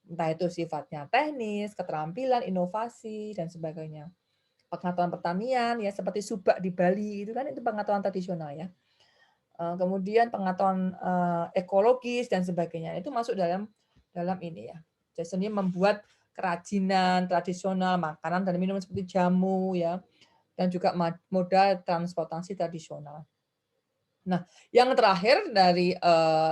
Entah itu sifatnya teknis, keterampilan, inovasi, dan sebagainya. Pengetahuan pertanian, ya seperti subak di Bali, itu kan itu pengetahuan tradisional ya. Kemudian pengetahuan ekologis dan sebagainya, itu masuk dalam ini ya. Jadi membuat kerajinan tradisional, makanan dan minuman seperti jamu ya, dan juga moda transportasi tradisional. Nah, yang terakhir dari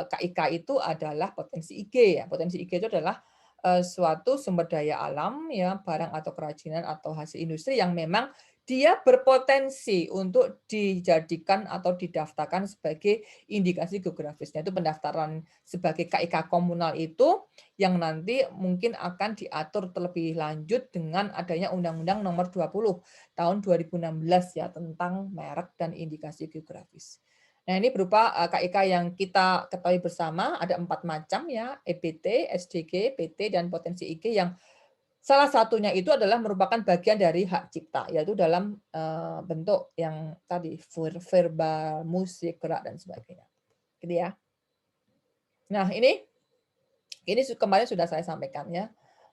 KIK itu adalah potensi IG ya. Potensi IG itu adalah suatu sumber daya alam ya, barang atau kerajinan atau hasil industri yang memang dia berpotensi untuk dijadikan atau didaftarkan sebagai indikasi geografisnya. Itu pendaftaran sebagai KIK komunal itu yang nanti mungkin akan diatur terlebih lanjut dengan adanya Undang-Undang Nomor 20 tahun 2016 ya tentang merek dan indikasi geografis. Nah, ini berupa KIK yang kita ketahui bersama, ada 4 macam ya, EBT, SDG, PT, dan potensi IG yang salah satunya itu adalah merupakan bagian dari hak cipta, yaitu dalam bentuk yang tadi, verbal, musik, gerak, dan sebagainya. Gitu ya. Nah, ini kemarin sudah saya sampaikan ya,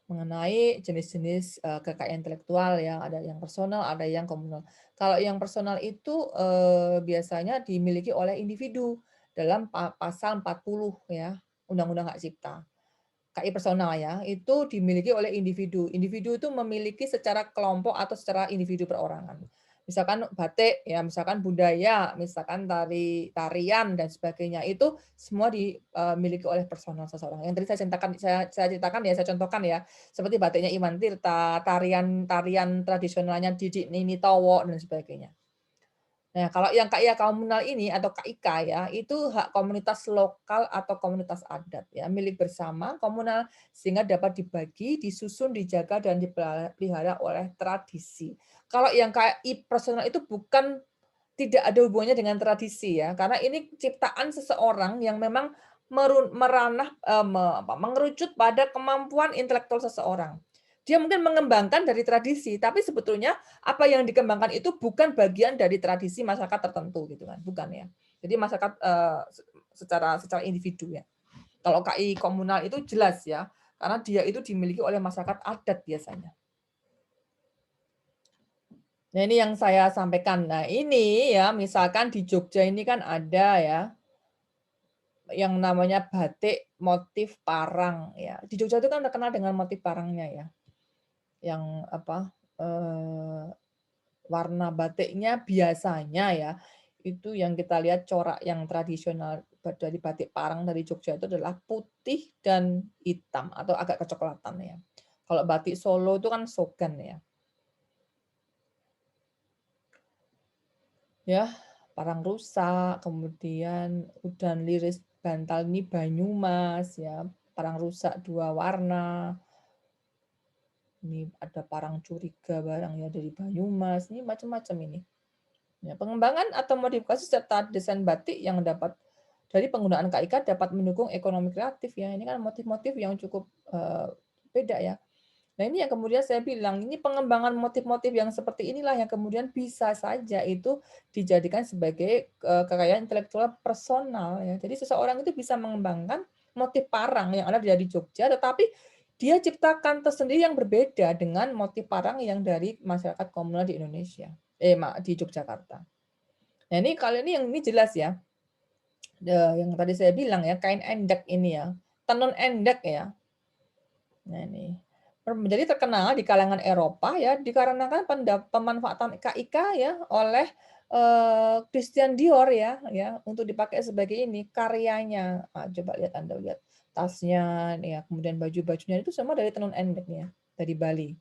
mengenai jenis-jenis kekayaan intelektual ya, ada yang personal, ada yang komunal. Kalau yang personal itu biasanya dimiliki oleh individu dalam pasal 40 ya, Undang-Undang Hak Cipta. KI personal ya, itu dimiliki oleh individu. Individu itu memiliki secara kelompok atau secara individu perorangan. Misalkan batik, ya misalkan budaya, misalkan tarian dan sebagainya, itu semua dimiliki oleh personal seseorang. Yang tadi saya ceritakan ya, saya contohkan ya, seperti batiknya Iwan Tirta, tarian tradisionalnya Didik Nini Towo dan sebagainya. Nah, kalau yang KIA komunal ini atau KIK ya, itu hak komunitas lokal atau komunitas adat ya, milik bersama komunal sehingga dapat dibagi, disusun, dijaga dan dipelihara oleh tradisi. Kalau yang KI personal itu tidak ada hubungannya dengan tradisi ya, karena ini ciptaan seseorang yang memang meranah mengerucut pada kemampuan intelektual seseorang. Dia mungkin mengembangkan dari tradisi, tapi sebetulnya apa yang dikembangkan itu bukan bagian dari tradisi masyarakat tertentu gitu kan, bukan ya. Jadi masyarakat secara individu ya. Kalau KI komunal itu jelas ya, karena dia itu dimiliki oleh masyarakat adat biasanya. Nah, ini yang saya sampaikan. Nah, ini ya misalkan di Jogja ini kan ada ya yang namanya batik motif parang ya. Di Jogja itu kan terkenal dengan motif parangnya ya. Yang apa? Warna batiknya biasanya ya, itu yang kita lihat corak yang tradisional dari batik parang dari Jogja itu adalah putih dan hitam atau agak kecoklatan ya. Kalau batik Solo itu kan sogan ya. Ya, parang rusak, kemudian udan liris bantal ini Banyumas ya, parang rusak 2 warna. Ini ada parang curiga barang ya dari Banyumas, ini macam-macam ini. Ya, pengembangan atau modifikasi serta desain batik yang dapat dari penggunaan KIK dapat mendukung ekonomi kreatif ya. Ini kan motif-motif yang cukup beda ya. Nah, ini yang kemudian saya bilang, ini pengembangan motif-motif yang seperti inilah yang kemudian bisa saja itu dijadikan sebagai kekayaan intelektual personal ya. Jadi seseorang itu bisa mengembangkan motif parang yang ada di Jogja, tetapi dia ciptakan tersendiri yang berbeda dengan motif parang yang dari masyarakat komunal di Indonesia, di Yogyakarta. Nah, ini kali ini jelas ya. Yang tadi saya bilang ya, kain endek ini ya, tenun endek ya. Nah, ini menjadi terkenal di kalangan Eropa ya dikarenakan pemanfaatan KIK ya oleh Christian Dior ya untuk dipakai sebagai ini karyanya. Coba lihat Anda lihat tasnya ya, kemudian baju-bajunya itu semua dari tenun endek ya, dari Bali.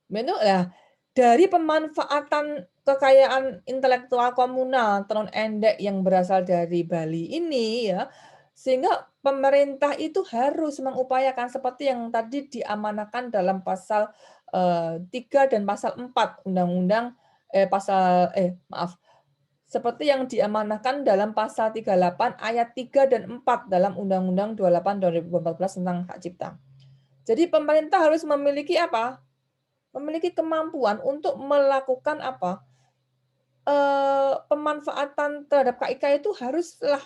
Nah, dari pemanfaatan kekayaan intelektual komunal tenun endek yang berasal dari Bali ini ya, sehingga pemerintah itu harus mengupayakan seperti yang tadi diamanahkan dalam pasal 3 dan pasal 4 Undang-Undang seperti yang diamanahkan dalam pasal 38 ayat 3 dan 4 dalam Undang-Undang 28 2014 tentang hak cipta. Jadi pemerintah harus memiliki apa? Memiliki kemampuan untuk melakukan apa? Pemanfaatan terhadap KIK itu haruslah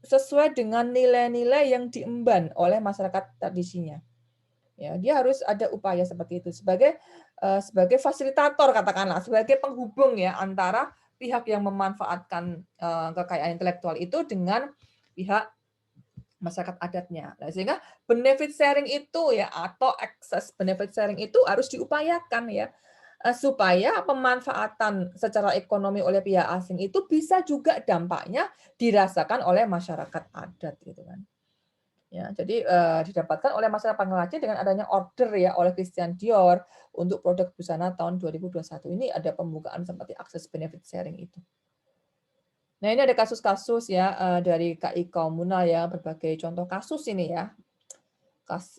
sesuai dengan nilai-nilai yang diemban oleh masyarakat tradisinya. Ya, dia harus ada upaya seperti itu sebagai fasilitator katakanlah, sebagai penghubung ya antara pihak yang memanfaatkan kekayaan intelektual itu dengan pihak masyarakat adatnya. Nah, sehingga benefit sharing itu ya atau akses benefit sharing itu harus diupayakan ya supaya pemanfaatan secara ekonomi oleh pihak asing itu bisa juga dampaknya dirasakan oleh masyarakat adat gitu kan. Ya, jadi didapatkan oleh masyarakat pengrajin dengan adanya order ya oleh Christian Dior untuk produk busana tahun 2021 ini ada pembukaan seperti akses benefit sharing itu. Nah, ini ada kasus-kasus ya dari KI komunal ya, berbagai contoh kasus ini ya.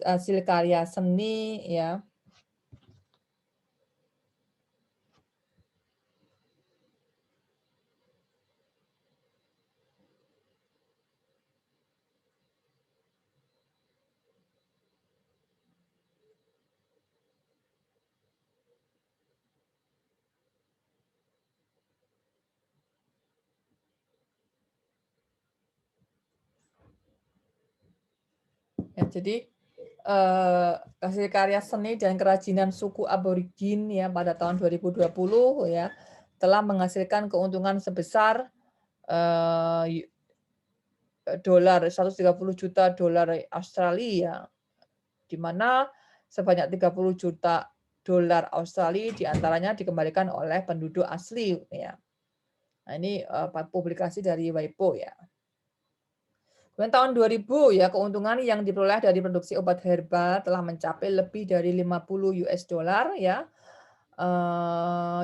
Hasil karya seni ya. Ya, jadi hasil karya seni dan kerajinan suku aborigin ya pada tahun 2020 ya telah menghasilkan keuntungan sebesar $130 juta Australia di mana sebanyak 30 juta dolar Australia diantaranya dikembalikan oleh penduduk asli ya. Nah, ini publikasi dari WIPO ya. Kemudian tahun 2000 ya, keuntungan yang diperoleh dari produksi obat herbal telah mencapai lebih dari 50 US dollar ya.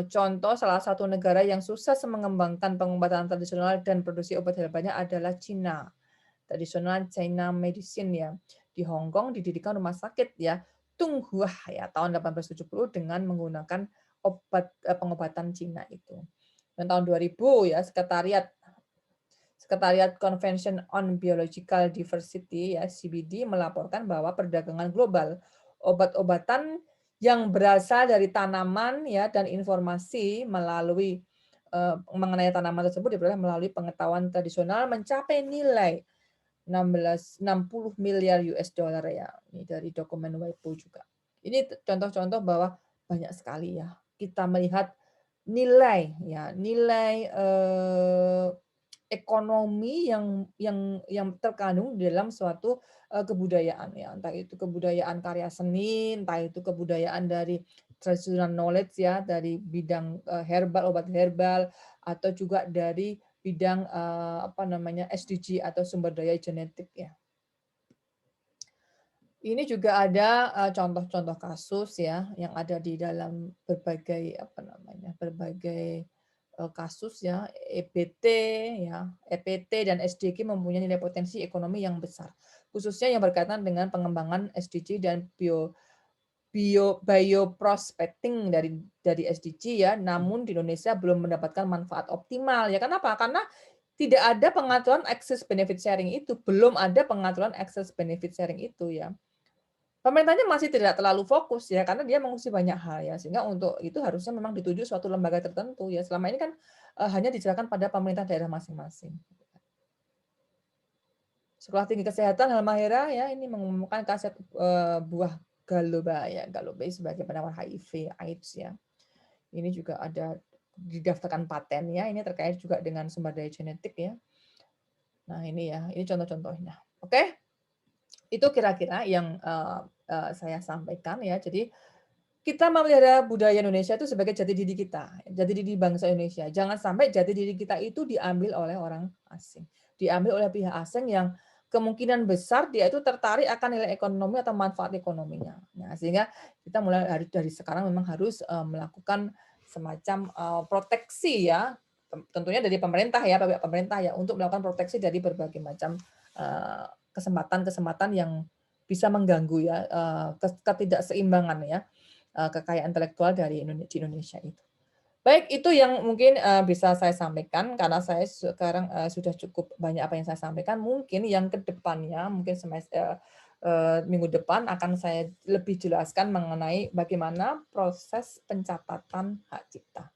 Contoh salah satu negara yang sukses mengembangkan pengobatan tradisional dan produksi obat herbalnya adalah Cina. Tradisional China Medicine ya. Di Hong Kong didirikan rumah sakit ya Tunghua ya tahun 1870 dengan menggunakan pengobatan Cina itu. Dan tahun 2000 ya Sekretariat Convention on Biological Diversity ya CBD melaporkan bahwa perdagangan global obat-obatan yang berasal dari tanaman ya dan informasi melalui mengenai tanaman tersebut diperoleh melalui pengetahuan tradisional mencapai nilai 60 miliar US dollar ya. Ini dari dokumen WIPO juga. Ini contoh-contoh bahwa banyak sekali ya kita melihat nilai ya, nilai ekonomi yang terkandung di dalam suatu kebudayaan ya, entah itu kebudayaan karya seni, entah itu kebudayaan dari traditional knowledge ya, dari bidang herbal, obat herbal, atau juga dari bidang SDG atau sumber daya genetik ya. Ini juga ada contoh-contoh kasus ya yang ada di dalam berbagai berbagai kasus ya EBT ya EPT dan SDG mempunyai nilai potensi ekonomi yang besar khususnya yang berkaitan dengan pengembangan SDG dan bioprospecting dari SDG ya namun di Indonesia belum mendapatkan manfaat optimal ya kenapa? Karena tidak ada pengaturan access benefit sharing itu belum ada pengaturan access benefit sharing itu ya. Pemerintahnya masih tidak terlalu fokus ya, karena dia mengurusi banyak hal ya, sehingga untuk itu harusnya memang dituju suatu lembaga tertentu ya. Selama ini kan hanya diserahkan pada pemerintah daerah masing-masing. Sekolah Tinggi Kesehatan Halmahera ya ini mengumumkan kaset buah galoba ya, galoba sebagai penawar HIV/AIDS ya. Ini juga ada didaftarkan paten ya, ini terkait juga dengan sumber daya genetik ya. Nah ini ya, ini contoh-contohnya. Oke, itu kira-kira yang saya sampaikan ya. Jadi kita memelihara budaya Indonesia itu sebagai jati diri kita, jati diri bangsa Indonesia. Jangan sampai jati diri kita itu diambil oleh orang asing, diambil oleh pihak asing yang kemungkinan besar dia itu tertarik akan nilai ekonomi atau manfaat ekonominya. Nah, sehingga kita mulai dari sekarang memang harus melakukan semacam proteksi ya, tentunya dari pemerintah ya, pemerintah ya, untuk melakukan proteksi dari berbagai macam kesempatan-kesempatan yang bisa mengganggu ya ketidakseimbangan ya kekayaan intelektual di Indonesia itu. Baik, itu yang mungkin bisa saya sampaikan karena saya sekarang sudah cukup banyak apa yang saya sampaikan. Mungkin yang ke depannya, mungkin minggu depan akan saya lebih jelaskan mengenai bagaimana proses pencatatan hak cipta.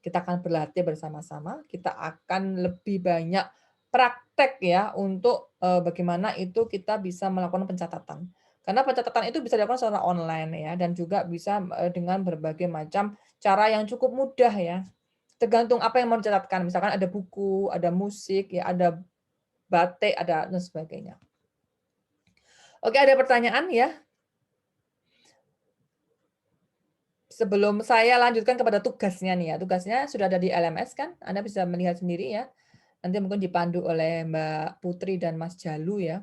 Kita akan berlatih bersama-sama, kita akan lebih banyak praktek ya untuk bagaimana itu kita bisa melakukan pencatatan. Karena pencatatan itu bisa dilakukan secara online ya dan juga bisa dengan berbagai macam cara yang cukup mudah ya. Tergantung apa yang mau dicatatkan. Misalkan ada buku, ada musik, ya ada batik, ada dan sebagainya. Oke, ada pertanyaan ya? Sebelum saya lanjutkan kepada tugasnya nih ya. Tugasnya sudah ada di LMS kan? Anda bisa melihat sendiri ya. Nanti mungkin dipandu oleh Mbak Putri dan Mas Jalu ya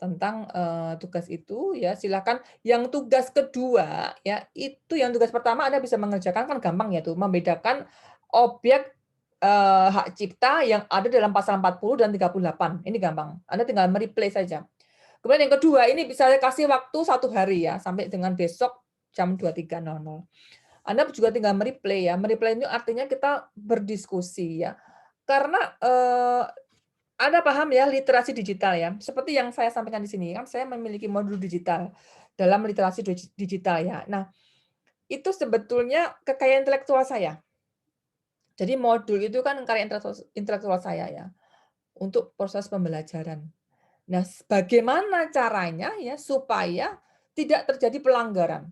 tentang tugas itu ya silakan yang tugas kedua ya itu yang tugas pertama Anda bisa mengerjakan kan gampang ya tuh membedakan objek hak cipta yang ada dalam pasal 40 dan 38 ini gampang Anda tinggal mereplay saja kemudian yang kedua ini bisa kasih waktu 1 hari ya sampai dengan besok jam 23.00 Anda juga tinggal mereplay ya mereplay itu artinya kita berdiskusi ya karena Anda paham ya literasi digital ya. Seperti yang saya sampaikan di sini kan saya memiliki modul digital dalam literasi digital ya. Nah, itu sebetulnya kekayaan intelektual saya. Jadi modul itu kan karya intelektual saya ya untuk proses pembelajaran. Nah, bagaimana caranya ya supaya tidak terjadi pelanggaran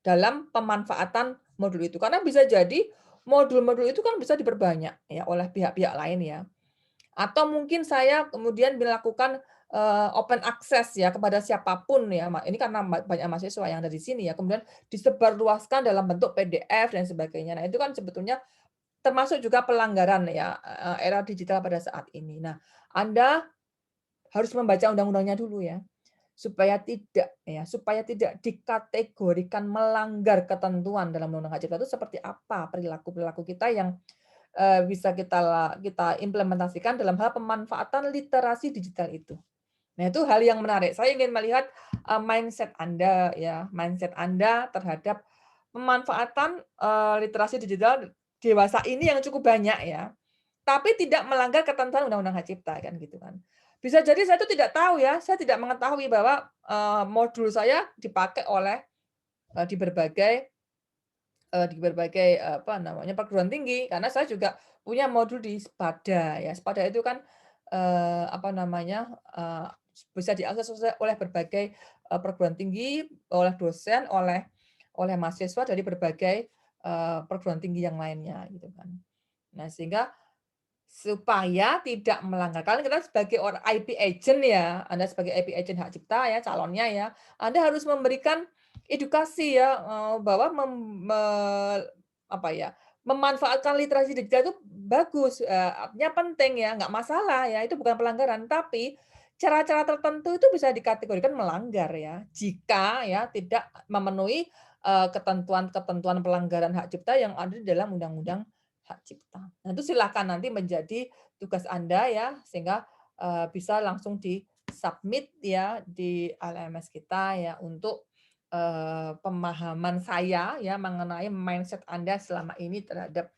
dalam pemanfaatan modul itu? Karena bisa jadi modul-modul itu kan bisa diperbanyak ya oleh pihak-pihak lain ya. Atau mungkin saya kemudian melakukan open access ya kepada siapapun ya. Ini karena banyak mahasiswa yang ada di sini ya, kemudian disebarluaskan dalam bentuk PDF dan sebagainya. Nah, itu kan sebetulnya termasuk juga pelanggaran ya, era digital pada saat ini. Nah, Anda harus membaca undang-undangnya dulu ya, supaya tidak dikategorikan melanggar ketentuan dalam Undang-Undang Hak Cipta itu seperti apa perilaku-perilaku kita yang bisa kita implementasikan dalam hal pemanfaatan literasi digital itu. Nah, itu hal yang menarik. Saya ingin melihat mindset Anda ya, mindset Anda terhadap pemanfaatan literasi digital dewasa ini yang cukup banyak ya, tapi tidak melanggar ketentuan Undang-Undang Hak Cipta kan gitu kan. Bisa jadi saya itu tidak tahu ya, saya tidak mengetahui bahwa modul saya dipakai oleh di berbagai apa namanya perguruan tinggi karena saya juga punya modul di SPADA ya. SPADA itu kan apa namanya bisa diakses oleh berbagai perguruan tinggi, oleh dosen, oleh mahasiswa dari berbagai perguruan tinggi yang lainnya gitu kan. Nah, sehingga supaya tidak melanggar kan kita sebagai orang IP agent ya, Anda sebagai IP agent hak cipta ya, calonnya ya, Anda harus memberikan edukasi ya, bahwa apa ya, memanfaatkan literasi digital itu bagus, artinya penting ya, nggak masalah ya, itu bukan pelanggaran. Tapi cara-cara tertentu itu bisa dikategorikan melanggar ya, jika ya tidak memenuhi, ketentuan-ketentuan pelanggaran hak cipta yang ada di dalam Undang-Undang Hak Cipta. Nah, itu silakan nanti menjadi tugas Anda ya, sehingga, bisa langsung di-submit ya di LMS kita ya untuk, pemahaman saya ya mengenai mindset Anda selama ini terhadap,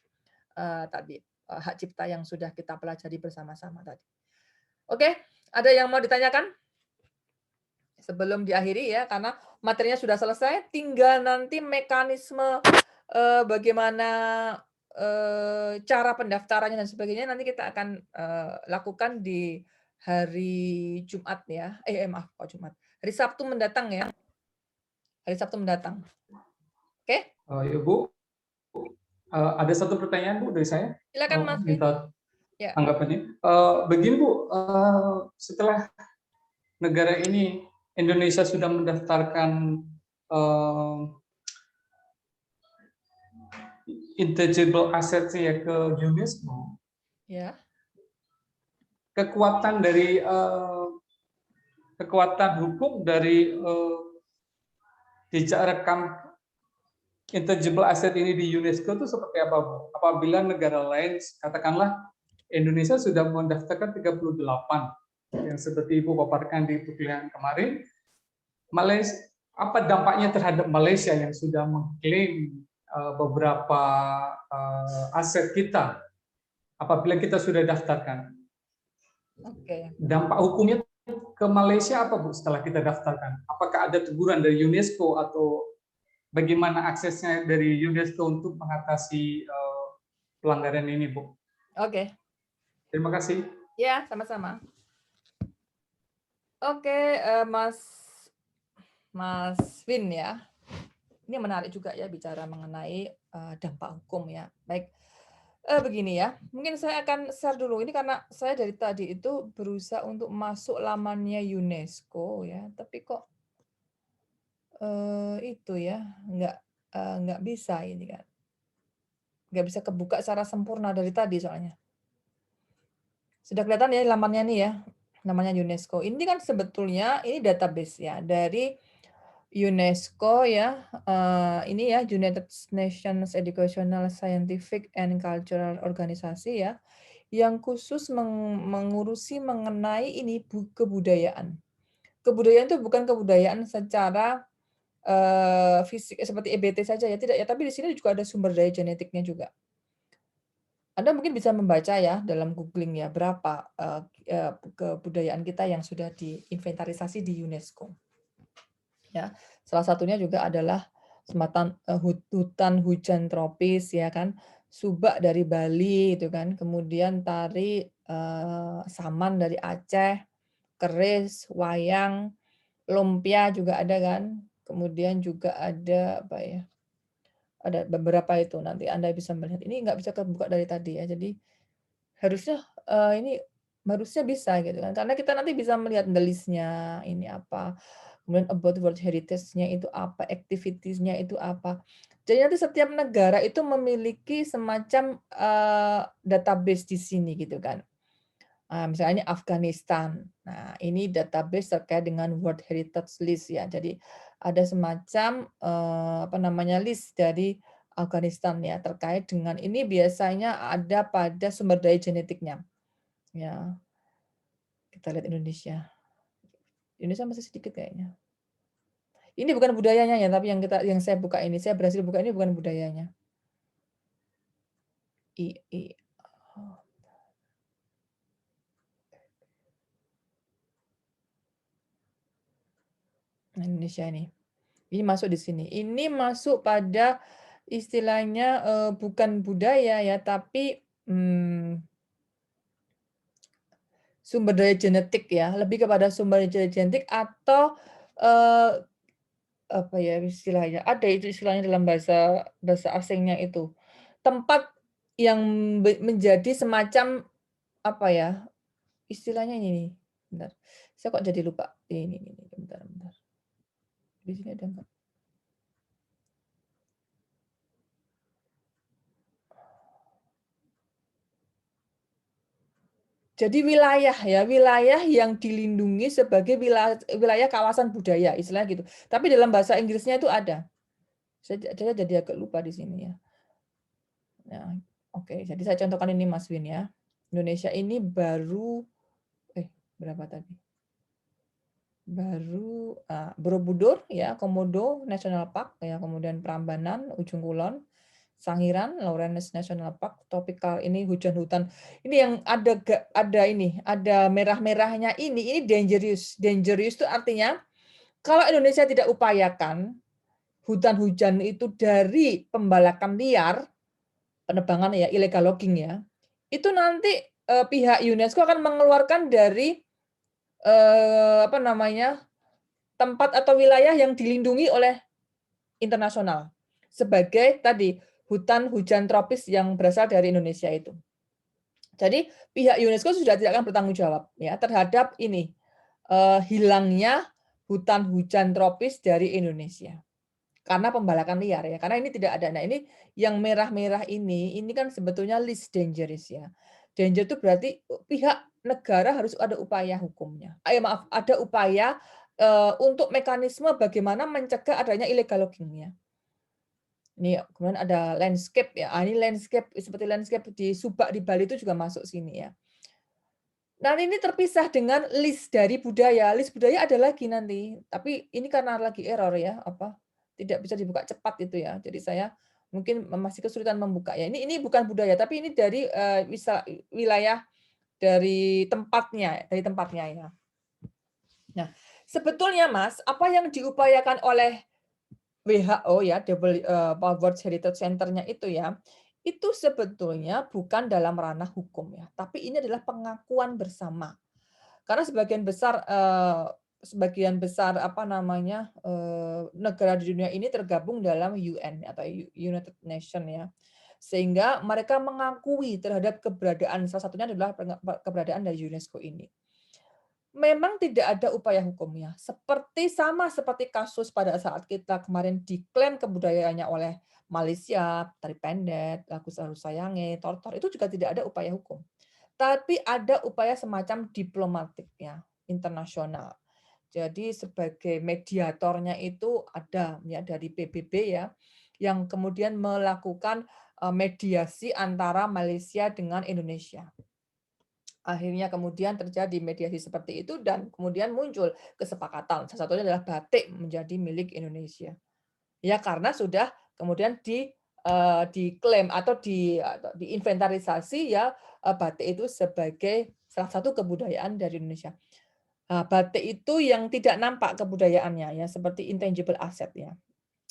tadi, hak cipta yang sudah kita pelajari bersama-sama tadi. Oke, ada yang mau ditanyakan? Sebelum diakhiri ya, karena materinya sudah selesai, tinggal nanti mekanisme, bagaimana, cara pendaftarannya dan sebagainya nanti kita akan, lakukan di hari Jumat ya, maaf kok Jumat, hari Sabtu mendatang ya, hari Sabtu mendatang. Oke? Ya Bu, ada satu pertanyaan Bu dari saya, Silakan Mas Win. minta Ya. tanggapannya. Begini Bu, setelah negara ini Indonesia sudah mendaftarkan intangible assets ya ke UNESCO, Ya. kekuatan dari kekuatan hukum dari jejak rekam intangible asset ini di UNESCO itu seperti apa Bu? Apabila negara lain, katakanlah Indonesia sudah mendaftarkan 38 yang seperti Ibu paparkan di perkuliahan kemarin, Malaysia, apa dampaknya terhadap Malaysia yang sudah mengklaim beberapa aset kita apabila kita sudah daftarkan? Oke. Dampak hukumnya ke Malaysia apa Bu setelah kita daftarkan? Apakah ada teguran dari UNESCO atau bagaimana aksesnya dari UNESCO untuk mengatasi pelanggaran ini Bu? Oke. Terima kasih. Ya, sama-sama. Oke, Mas Vin ya. Ini menarik juga ya bicara mengenai dampak hukum ya. Baik, begini ya, mungkin saya akan share dulu. Ini karena saya dari tadi itu berusaha untuk masuk lamannya UNESCO ya, tapi kok itu ya nggak bisa ini kan, nggak bisa kebuka secara sempurna dari tadi soalnya. Sudah kelihatan ya lamannya nih ya, namanya UNESCO. Ini kan sebetulnya ini database ya dari UNESCO ya, ini ya United Nations Educational, Scientific, and Cultural Organisasi ya, yang khusus mengurusi mengenai ini kebudayaan. Kebudayaan itu bukan kebudayaan secara, fisik seperti EBT saja ya, tidak ya, tapi di sini juga ada sumber daya genetiknya juga. Anda mungkin bisa membaca ya dalam googling ya, berapa, kebudayaan kita yang sudah diinventarisasi di UNESCO. Ya, salah satunya juga adalah hutan hujan tropis ya kan, subak dari Bali itu kan, kemudian tari, saman dari Aceh, keris, wayang, lumpia juga ada kan, kemudian juga ada apa ya, ada beberapa itu nanti Anda bisa melihat. Ini nggak bisa kebuka dari tadi ya, jadi harusnya, ini harusnya bisa gitu kan, karena kita nanti bisa melihat the list-nya, ini apa, kemudian about World Heritage-nya itu apa, activities-nya itu apa. Jadi nanti setiap negara itu memiliki semacam, database di sini gitu kan. Misalnya Afghanistan. Nah, ini database terkait dengan World Heritage List ya. Jadi ada semacam, apa namanya, list dari Afghanistan ya, terkait dengan ini biasanya ada pada sumber daya genetiknya, ya. Kita lihat Indonesia. Indonesia masih sedikit kayaknya. Ini bukan budayanya ya, tapi yang saya buka ini, saya berhasil buka ini bukan budayanya. I oh, nah Indonesia ini. Ini masuk di sini. Ini masuk pada istilahnya, bukan budaya ya, tapi, sumber daya genetik ya, lebih kepada sumber daya genetik atau, eee, apa ya istilahnya, ada itu istilahnya dalam bahasa bahasa asingnya itu. Tempat yang menjadi semacam, apa ya, istilahnya ini nih, bentar, saya kok jadi lupa. Ini, bentar bentar. Di sini ada nggak? Jadi wilayah ya, wilayah yang dilindungi sebagai wilayah kawasan budaya, istilahnya gitu. Tapi dalam bahasa Inggrisnya itu ada. Saya jadi agak lupa di sini ya. Nah, oke, jadi saya contohkan ini Mas Win ya. Indonesia ini baru berapa tadi? Baru, Borobudur ya, Komodo National Park ya, kemudian Prambanan, Ujung Kulon, Sangiran, Lawrence National Park, Tropical ini hujan hutan. Ini yang ada ini, ada merah-merahnya ini dangerous. Dangerous itu artinya kalau Indonesia tidak upayakan hutan hujan itu dari pembalakan liar, penebangan ya, illegal logging ya, itu nanti, pihak UNESCO akan mengeluarkan dari, apa namanya, tempat atau wilayah yang dilindungi oleh internasional, sebagai tadi, hutan hujan tropis yang berasal dari Indonesia itu. Jadi pihak UNESCO sudah tidak akan bertanggung jawab ya terhadap ini, hilangnya hutan hujan tropis dari Indonesia. Karena pembalakan liar ya, karena ini tidak ada. Nah ini yang merah-merah ini kan sebetulnya list dangerous ya. Danger itu berarti pihak negara harus ada upaya hukumnya. Maaf, ada upaya, untuk mekanisme bagaimana mencegah adanya illegal logging ya. Ini kemudian ada landscape ya, ini landscape seperti landscape di Subak di Bali itu juga masuk sini ya. Nah ini terpisah dengan list dari budaya, list budaya ada lagi nanti, tapi ini karena lagi error ya, apa, tidak bisa dibuka cepat itu ya, jadi saya mungkin masih kesulitan membuka ya. Ini bukan budaya, tapi ini dari, wilayah dari tempatnya ya. Nah, sebetulnya Mas, apa yang diupayakan oleh WHO ya, World Heritage Center-nya itu ya, itu sebetulnya bukan dalam ranah hukum ya, tapi ini adalah pengakuan bersama. Karena sebagian besar apa namanya, negara di dunia ini tergabung dalam UN atau United Nations ya. Sehingga mereka mengakui terhadap keberadaan salah satunya adalah keberadaan dari UNESCO ini. Memang tidak ada upaya hukumnya, sama seperti kasus pada saat kita kemarin diklaim kebudayaannya oleh Malaysia, Tari Pendet, Lagu Selalu Sayange, Tortor, itu juga tidak ada upaya hukum. Tapi ada upaya semacam diplomatik ya, internasional. Jadi sebagai mediatornya itu ada ya dari PBB ya, yang kemudian melakukan, mediasi antara Malaysia dengan Indonesia. Akhirnya kemudian terjadi mediasi seperti itu dan kemudian muncul kesepakatan, salah satunya adalah batik menjadi milik Indonesia. Ya karena sudah kemudian diklaim atau diinventarisasi ya, batik itu sebagai salah satu kebudayaan dari Indonesia. Batik itu yang tidak nampak kebudayaannya ya, seperti intangible asset ya.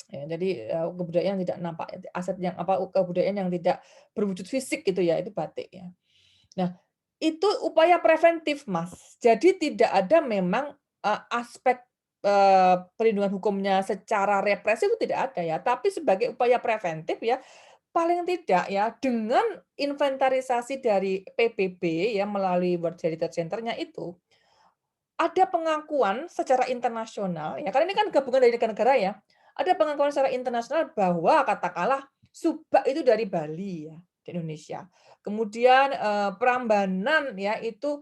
Ya, jadi, kebudayaan yang tidak nampak, aset yang apa, kebudayaan yang tidak berwujud fisik gitu ya, itu batik ya. Nah, itu upaya preventif, Mas. Jadi tidak ada memang, aspek, perlindungan hukumnya secara represif itu tidak ada ya, tapi sebagai upaya preventif ya, paling tidak ya dengan inventarisasi dari PBB ya melalui World Heritage Center-nya itu, ada pengakuan secara internasional ya, karena ini kan gabungan dari negara-negara ya. Ada pengakuan secara internasional bahwa katakanlah Subak itu dari Bali ya, di Indonesia. Kemudian, Prambanan ya itu,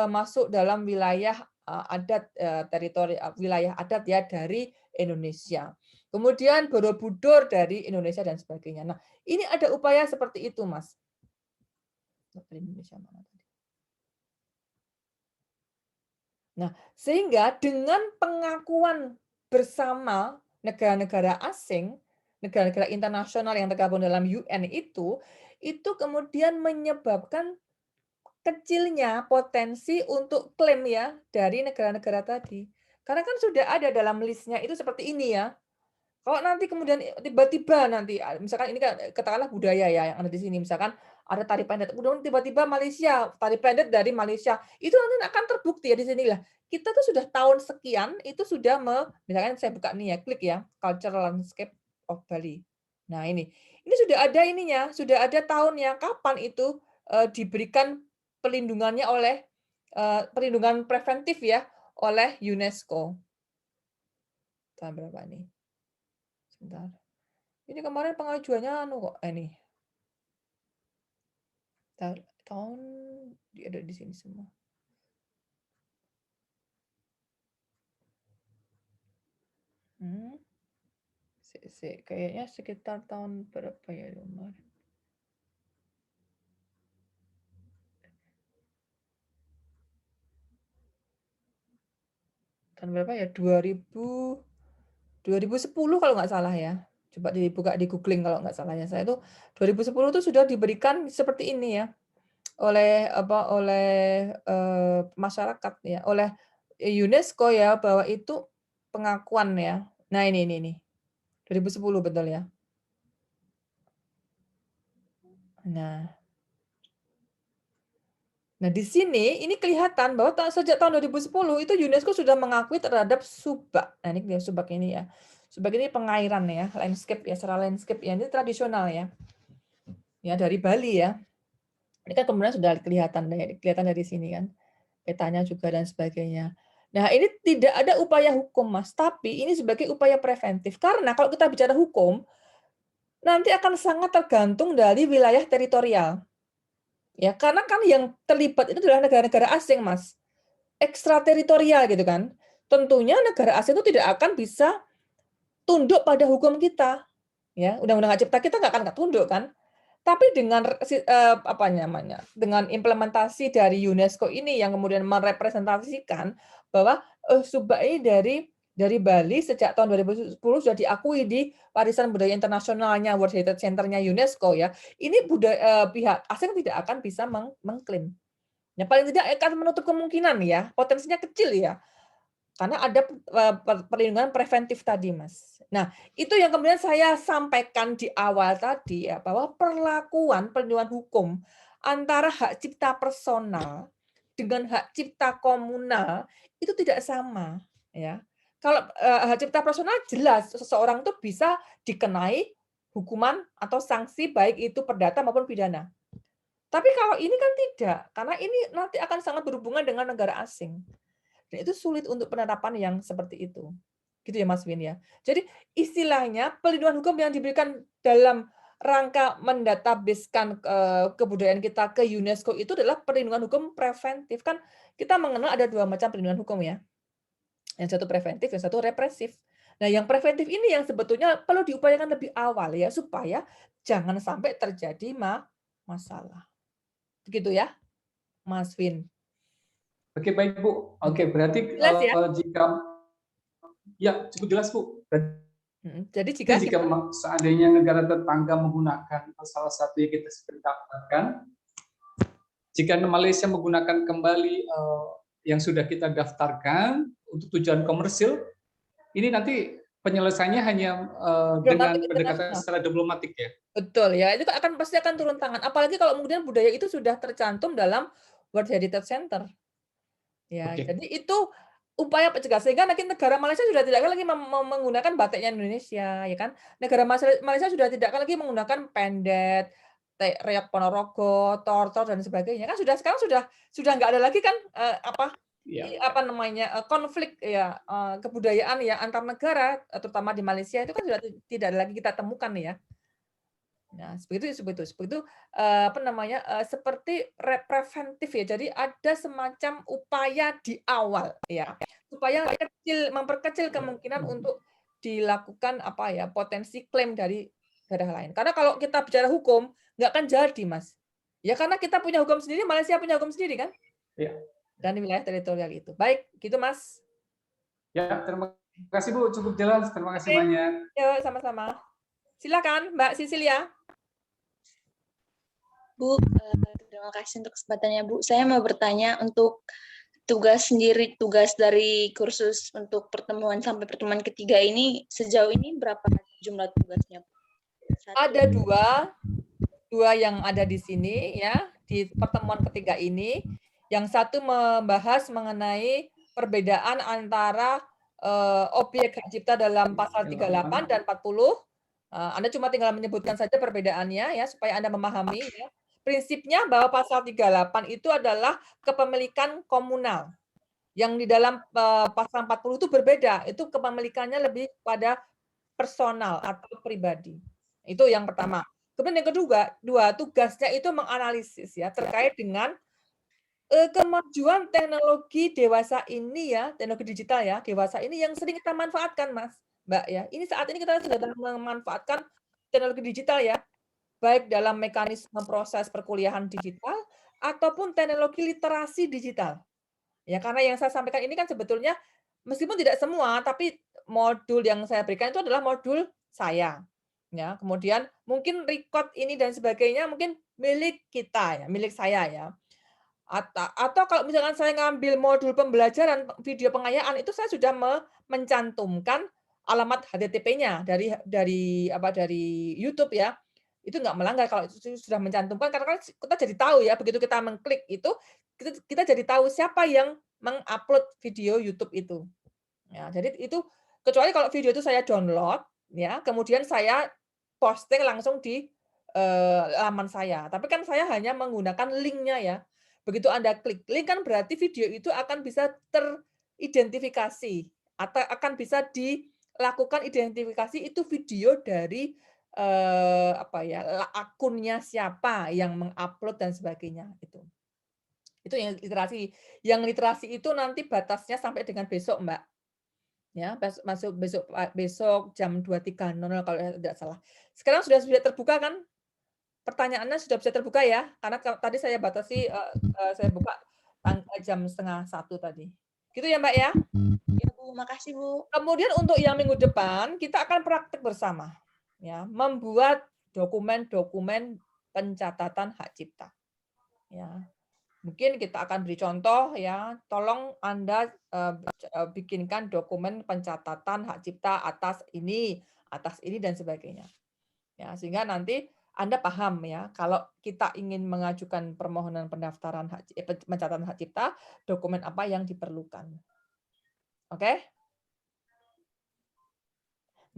masuk dalam wilayah, adat, teritori wilayah adat ya dari Indonesia. Kemudian Borobudur dari Indonesia dan sebagainya. Nah, ini ada upaya seperti itu, Mas. Dari Indonesia mana tadi? Nah, sehingga dengan pengakuan bersama negara-negara asing, negara-negara internasional yang tergabung dalam UN itu kemudian menyebabkan kecilnya potensi untuk klaim ya dari negara-negara tadi. Karena kan sudah ada dalam list-nya itu seperti ini ya. Kalau nanti kemudian tiba-tiba nanti, misalkan ini kan katakanlah budaya ya yang ada di sini, misalkan ada tari pendek, kemudian tiba-tiba Malaysia, tari pendek dari Malaysia, itu nanti akan terbukti ya di sini lah. Kita tuh sudah tahun sekian, itu sudah misalkan saya buka nih ya, klik ya, Cultural Landscape of Bali. Nah ini sudah ada ininya, sudah ada tahunnya, kapan itu, diberikan pelindungannya oleh, perlindungan preventif ya, oleh UNESCO. Tahun berapa nih? Sebentar. Ini kemarin pengajuannya anu kok, ini, tahun ada di sini semua. Hmm, kayaknya sekitar tahun berapa ya kemarin? Tahun berapa ya? 2010 kalau nggak salah ya. Coba dibuka di googling kalau nggak salah ya. Saya itu 2010 tuh sudah diberikan seperti ini ya, oleh apa, oleh, masyarakat ya, oleh UNESCO ya, bahwa itu pengakuan ya. Nah ini, 2010 betul ya. Nah Nah, di sini ini kelihatan bahwa sejak tahun 2010 itu UNESCO sudah mengakui terhadap subak. Nah, ini dia subak ini ya. Subak ini pengairan ya, landscape ya, secara landscape ya, ini tradisional ya. Ya, dari Bali ya. Ini kan kemudian sudah kelihatan dari sini kan. Petanya juga dan sebagainya. Nah, ini tidak ada upaya hukum, Mas, tapi ini sebagai upaya preventif. Karena kalau kita bicara hukum, nanti akan sangat tergantung dari wilayah teritorial. Ya, karena kan yang terlibat itu adalah negara-negara asing, Mas. Ekstrateritorial gitu kan. Tentunya negara asing itu tidak akan bisa tunduk pada hukum kita, ya. Undang-undang hak cipta kita nggak tunduk kan. Tapi dengan apa namanya, dengan implementasi dari UNESCO ini yang kemudian merepresentasikan bahwa, Sumba ini dari Bali sejak tahun 2010 sudah diakui di Warisan Budaya Internasionalnya, World Heritage Center-nya UNESCO ya. Ini pihak asing tidak akan bisa mengklaim. Ya paling tidak akan menutup kemungkinan ya, potensinya kecil ya, karena ada, perlindungan preventif tadi, Mas. Nah, itu yang kemudian saya sampaikan di awal tadi ya, bahwa perlakuan perlindungan hukum antara hak cipta personal dengan hak cipta komunal itu tidak sama, ya. Kalau, hak cipta personal jelas seseorang tuh bisa dikenai hukuman atau sanksi baik itu perdata maupun pidana. Tapi kalau ini kan tidak, karena ini nanti akan sangat berhubungan dengan negara asing. Dan itu sulit untuk penerapan yang seperti itu. Gitu ya Mas Win ya. Jadi istilahnya pelindungan hukum yang diberikan dalam rangka mendatabase-kan, kebudayaan kita ke UNESCO itu adalah perlindungan hukum preventif. Kan kita mengenal ada 2 macam perlindungan hukum ya. Yang satu preventif, yang satu represif. Nah, yang preventif ini yang sebetulnya perlu diupayakan lebih awal ya, supaya jangan sampai terjadi masalah. Begitu ya, Mas Win. Oke, baik Bu. Oke, Oke. berarti Jelas ya? jika ya cukup jelas Bu. Jadi Berarti jika jika kita seandainya negara tetangga menggunakan salah satu yang kita sudah daftarkan, jika Malaysia menggunakan kembali yang sudah kita daftarkan untuk tujuan komersil, ini nanti penyelesaiannya hanya dengan diplomatik pendekatan internasional. secara diplomatik ya. Betul ya, itu pasti akan turun tangan. Apalagi kalau kemudian budaya itu sudah tercantum dalam World Heritage Center. Ya, Oke. jadi itu upaya pencegahan sehingga nanti negara Malaysia sudah tidak lagi menggunakan batiknya Indonesia, ya kan. Negara Malaysia sudah tidak lagi menggunakan pendet, reok Ponorogo, tortor dan sebagainya. Kan sekarang sudah nggak ada lagi kan apa namanya konflik ya kebudayaan ya antar negara terutama di Malaysia itu kan sudah tidak ada lagi kita temukan ya. Nah, seperti itu apa namanya seperti preventif ya. Jadi ada semacam upaya di awal ya supaya memperkecil kemungkinan untuk dilakukan apa ya potensi klaim dari daerah lain. Karena kalau kita bicara hukum nggak akan jadi, Mas. Ya karena kita punya hukum sendiri, Malaysia punya hukum sendiri kan? Iya. Dan di wilayah teritorial itu. Baik, gitu Mas. Ya, terima kasih Bu, cukup jelas. Terima kasih banyak. Yuk, sama-sama. Silakan Mbak Sisilia. Bu, terima kasih untuk kesempatannya Bu. Saya mau bertanya untuk tugas dari kursus untuk pertemuan sampai pertemuan ketiga ini sejauh ini berapa jumlah tugasnya? Ada dua yang ada di sini ya di pertemuan ketiga ini. Yang satu membahas mengenai perbedaan antara objek hak cipta dalam pasal 38 dan 40. Anda cuma tinggal menyebutkan saja perbedaannya ya supaya Anda memahami ya. Prinsipnya bahwa pasal 38 itu adalah kepemilikan komunal. Yang di dalam pasal 40 itu berbeda, itu kepemilikannya lebih pada personal atau pribadi. Itu yang pertama. Kemudian yang kedua, tugasnya itu menganalisis ya terkait dengan kemajuan teknologi dewasa ini ya, teknologi digital ya, dewasa ini yang sering kita manfaatkan, Mas, Mbak ya. Ini saat ini kita sudah memanfaatkan teknologi digital ya, baik dalam mekanisme proses perkuliahan digital ataupun teknologi literasi digital. Ya, karena yang saya sampaikan ini kan sebetulnya meskipun tidak semua, tapi modul yang saya berikan itu adalah modul saya. Ya, kemudian mungkin record ini dan sebagainya mungkin milik kita ya, milik saya ya. Atau kalau misalkan saya ngambil modul pembelajaran video pengayaan itu saya sudah mencantumkan alamat HTTP-nya dari YouTube ya. Itu nggak melanggar kalau itu sudah mencantumkan karena kan kita jadi tahu ya begitu kita mengklik itu kita jadi tahu siapa yang mengupload video YouTube itu. Ya, jadi itu kecuali kalau video itu saya download ya, kemudian saya posting langsung di laman saya. Tapi kan saya hanya menggunakan link-nya ya. Begitu Anda klik link kan berarti video itu akan bisa teridentifikasi atau akan bisa dilakukan identifikasi itu video dari apa ya, akunnya siapa yang mengupload dan sebagainya itu. Itu yang literasi. Yang literasi itu nanti batasnya sampai dengan besok, Mbak. Ya, masuk besok jam 23.00 kalau tidak salah. Sekarang sudah terbuka kan? Pertanyaannya sudah bisa terbuka ya? Karena tadi saya batasi saya buka jam 12:30 tadi. Gitu ya, Mbak ya? Ya, Bu. Makasih, Bu. Kemudian untuk yang minggu depan kita akan praktek bersama ya, membuat dokumen-dokumen pencatatan hak cipta. Ya. Mungkin kita akan beri contoh ya, tolong Anda bikinkan dokumen pencatatan hak cipta atas ini dan sebagainya. Ya, sehingga nanti Anda paham ya, kalau kita ingin mengajukan permohonan pendaftaran pencatatan hak cipta, dokumen apa yang diperlukan. Oke?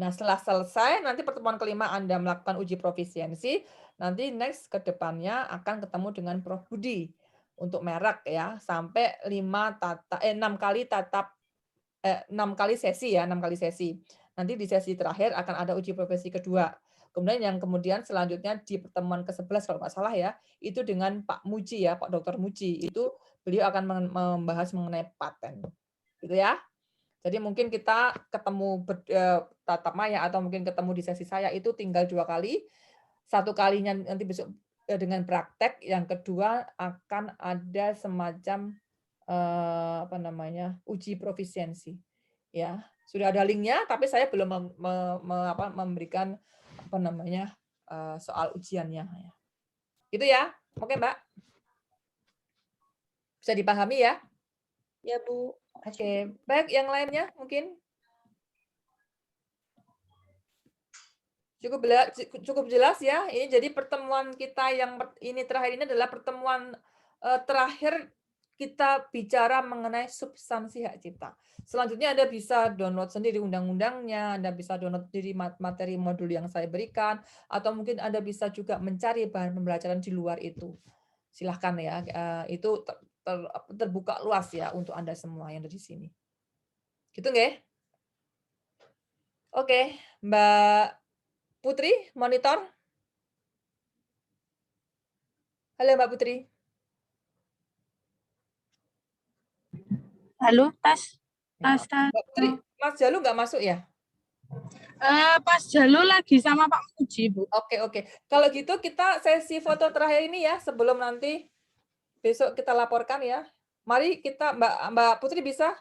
Nah, setelah selesai, nanti pertemuan kelima Anda melakukan uji profisiensi, nanti next ke depannya akan ketemu dengan Prof. Budi untuk merek ya, sampai 6 kali 6 kali sesi ya, 6 kali sesi. Nanti di sesi terakhir akan ada uji profesi kedua. Kemudian selanjutnya di pertemuan ke-11 kalau nggak salah ya, itu dengan Pak Muji ya, Pak Dr. Muji. Itu beliau akan membahas mengenai paten. Gitu ya. Jadi mungkin kita ketemu tatap maya atau mungkin ketemu di sesi saya itu tinggal 2 kali. 1 kalinya nanti besok dengan praktek, yang kedua akan ada semacam apa namanya, uji profisiensi. Ya, sudah ada linknya, tapi saya belum memberikan apa namanya soal ujiannya. Gitu ya, oke Mbak. Bisa dipahami ya? Ya, Bu. Oke, baik yang lainnya mungkin. Cukup jelas ya. Ini jadi pertemuan kita yang ini terakhir ini adalah pertemuan terakhir kita bicara mengenai substansi hak cipta. Selanjutnya Anda bisa download sendiri undang-undangnya, Anda bisa download sendiri materi modul yang saya berikan, atau mungkin Anda bisa juga mencari bahan pembelajaran di luar itu. Silahkan ya, itu terbuka luas ya untuk Anda semua yang ada di sini. Gitu nggih? Oke, Mbak Putri, monitor. Halo Mbak Putri. Halo, tes. Tes. Mbak Putri, Mas Jalu nggak masuk ya? Pas Jalu lagi sama Pak Muji, Bu. Oke. Kalau gitu kita sesi foto terakhir ini ya, sebelum nanti besok kita laporkan ya. Mari kita, Mbak Putri bisa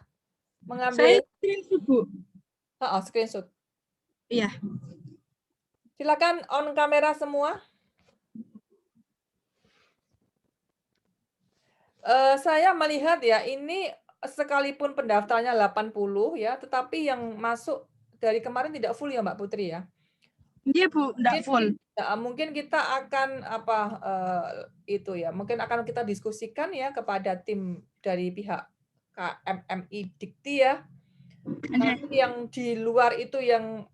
mengambil Saya screenshot, Bu. screenshot. Iya. Silakan on kamera semua. Saya melihat ya, ini sekalipun pendaftarnya 80 ya, tetapi yang masuk dari kemarin tidak full ya Mbak Putri ya. Iya, Bu, enggak full. Mungkin kita akan itu ya, mungkin akan kita diskusikan ya kepada tim dari pihak KMMI Dikti ya. Nanti yang di luar itu yang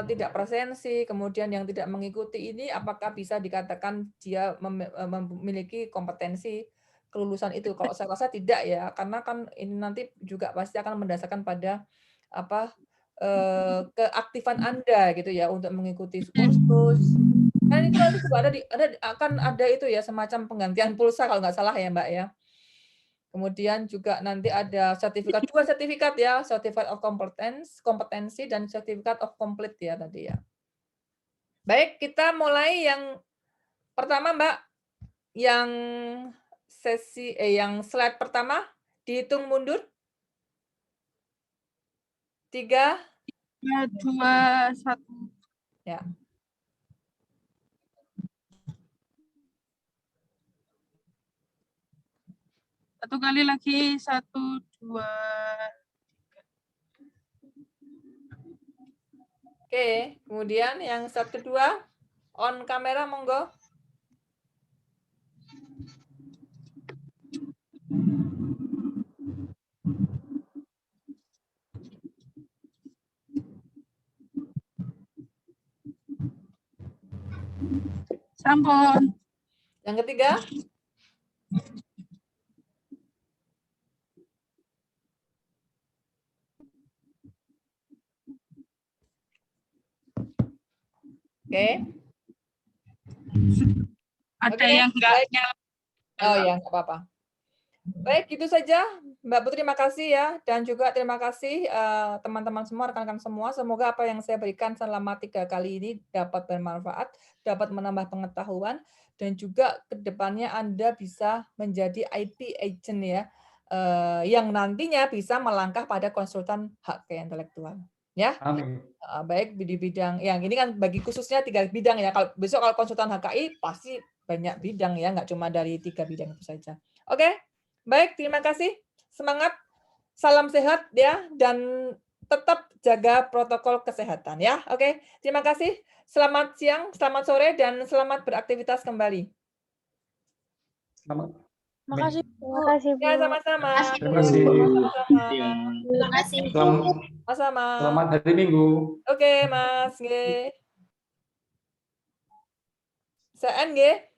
tidak presensi, kemudian yang tidak mengikuti ini, apakah bisa dikatakan dia memiliki kompetensi kelulusan itu? Kalau saya rasa tidak ya, karena kan ini nanti juga pasti akan mendasarkan pada keaktifan Anda gitu ya untuk mengikuti kursus. Dan itu nanti juga akan ada itu ya, semacam penggantian pulsa kalau nggak salah ya Mbak ya. Kemudian juga nanti ada sertifikat, 2 sertifikat ya, Certificate of Kompetensi dan Certificate of Complete ya tadi ya. Baik, kita mulai yang pertama Mbak, yang yang slide pertama, dihitung mundur. 3, 2, 1. ya. Satu kali lagi, 1, 2. Oke, kemudian yang slide kedua, on kamera monggo. Sampun. Yang ketiga. Oke. Ada yang enggak nyala. Oh ya, nggak apa-apa. Baik, itu saja Mbak Putri, terima kasih ya, dan juga terima kasih teman-teman semua, rekan-rekan semua. Semoga apa yang saya berikan selama 3 kali ini dapat bermanfaat, dapat menambah pengetahuan, dan juga kedepannya Anda bisa menjadi IP agent ya, yang nantinya bisa melangkah pada konsultan hak kekayaan intelektual. Ya, Amin. baik di bidang yang ini kan bagi khususnya 3 bidang ya. Kalau besok kalau konsultan HKI pasti banyak bidang ya, nggak cuma dari 3 bidang itu saja. Oke, baik, terima kasih. Semangat, salam sehat ya, dan tetap jaga protokol kesehatan ya. Oke, terima kasih. Selamat siang, selamat sore, dan selamat beraktivitas kembali. Selamat. Terima kasih, Bu. Terima kasih, Bu. Ya, sama-sama. Terima kasih. Sama-sama. Terima kasih, Bu. Sama-sama. Selamat hari Minggu. Oke, Mas. Nggih. Saya nggih.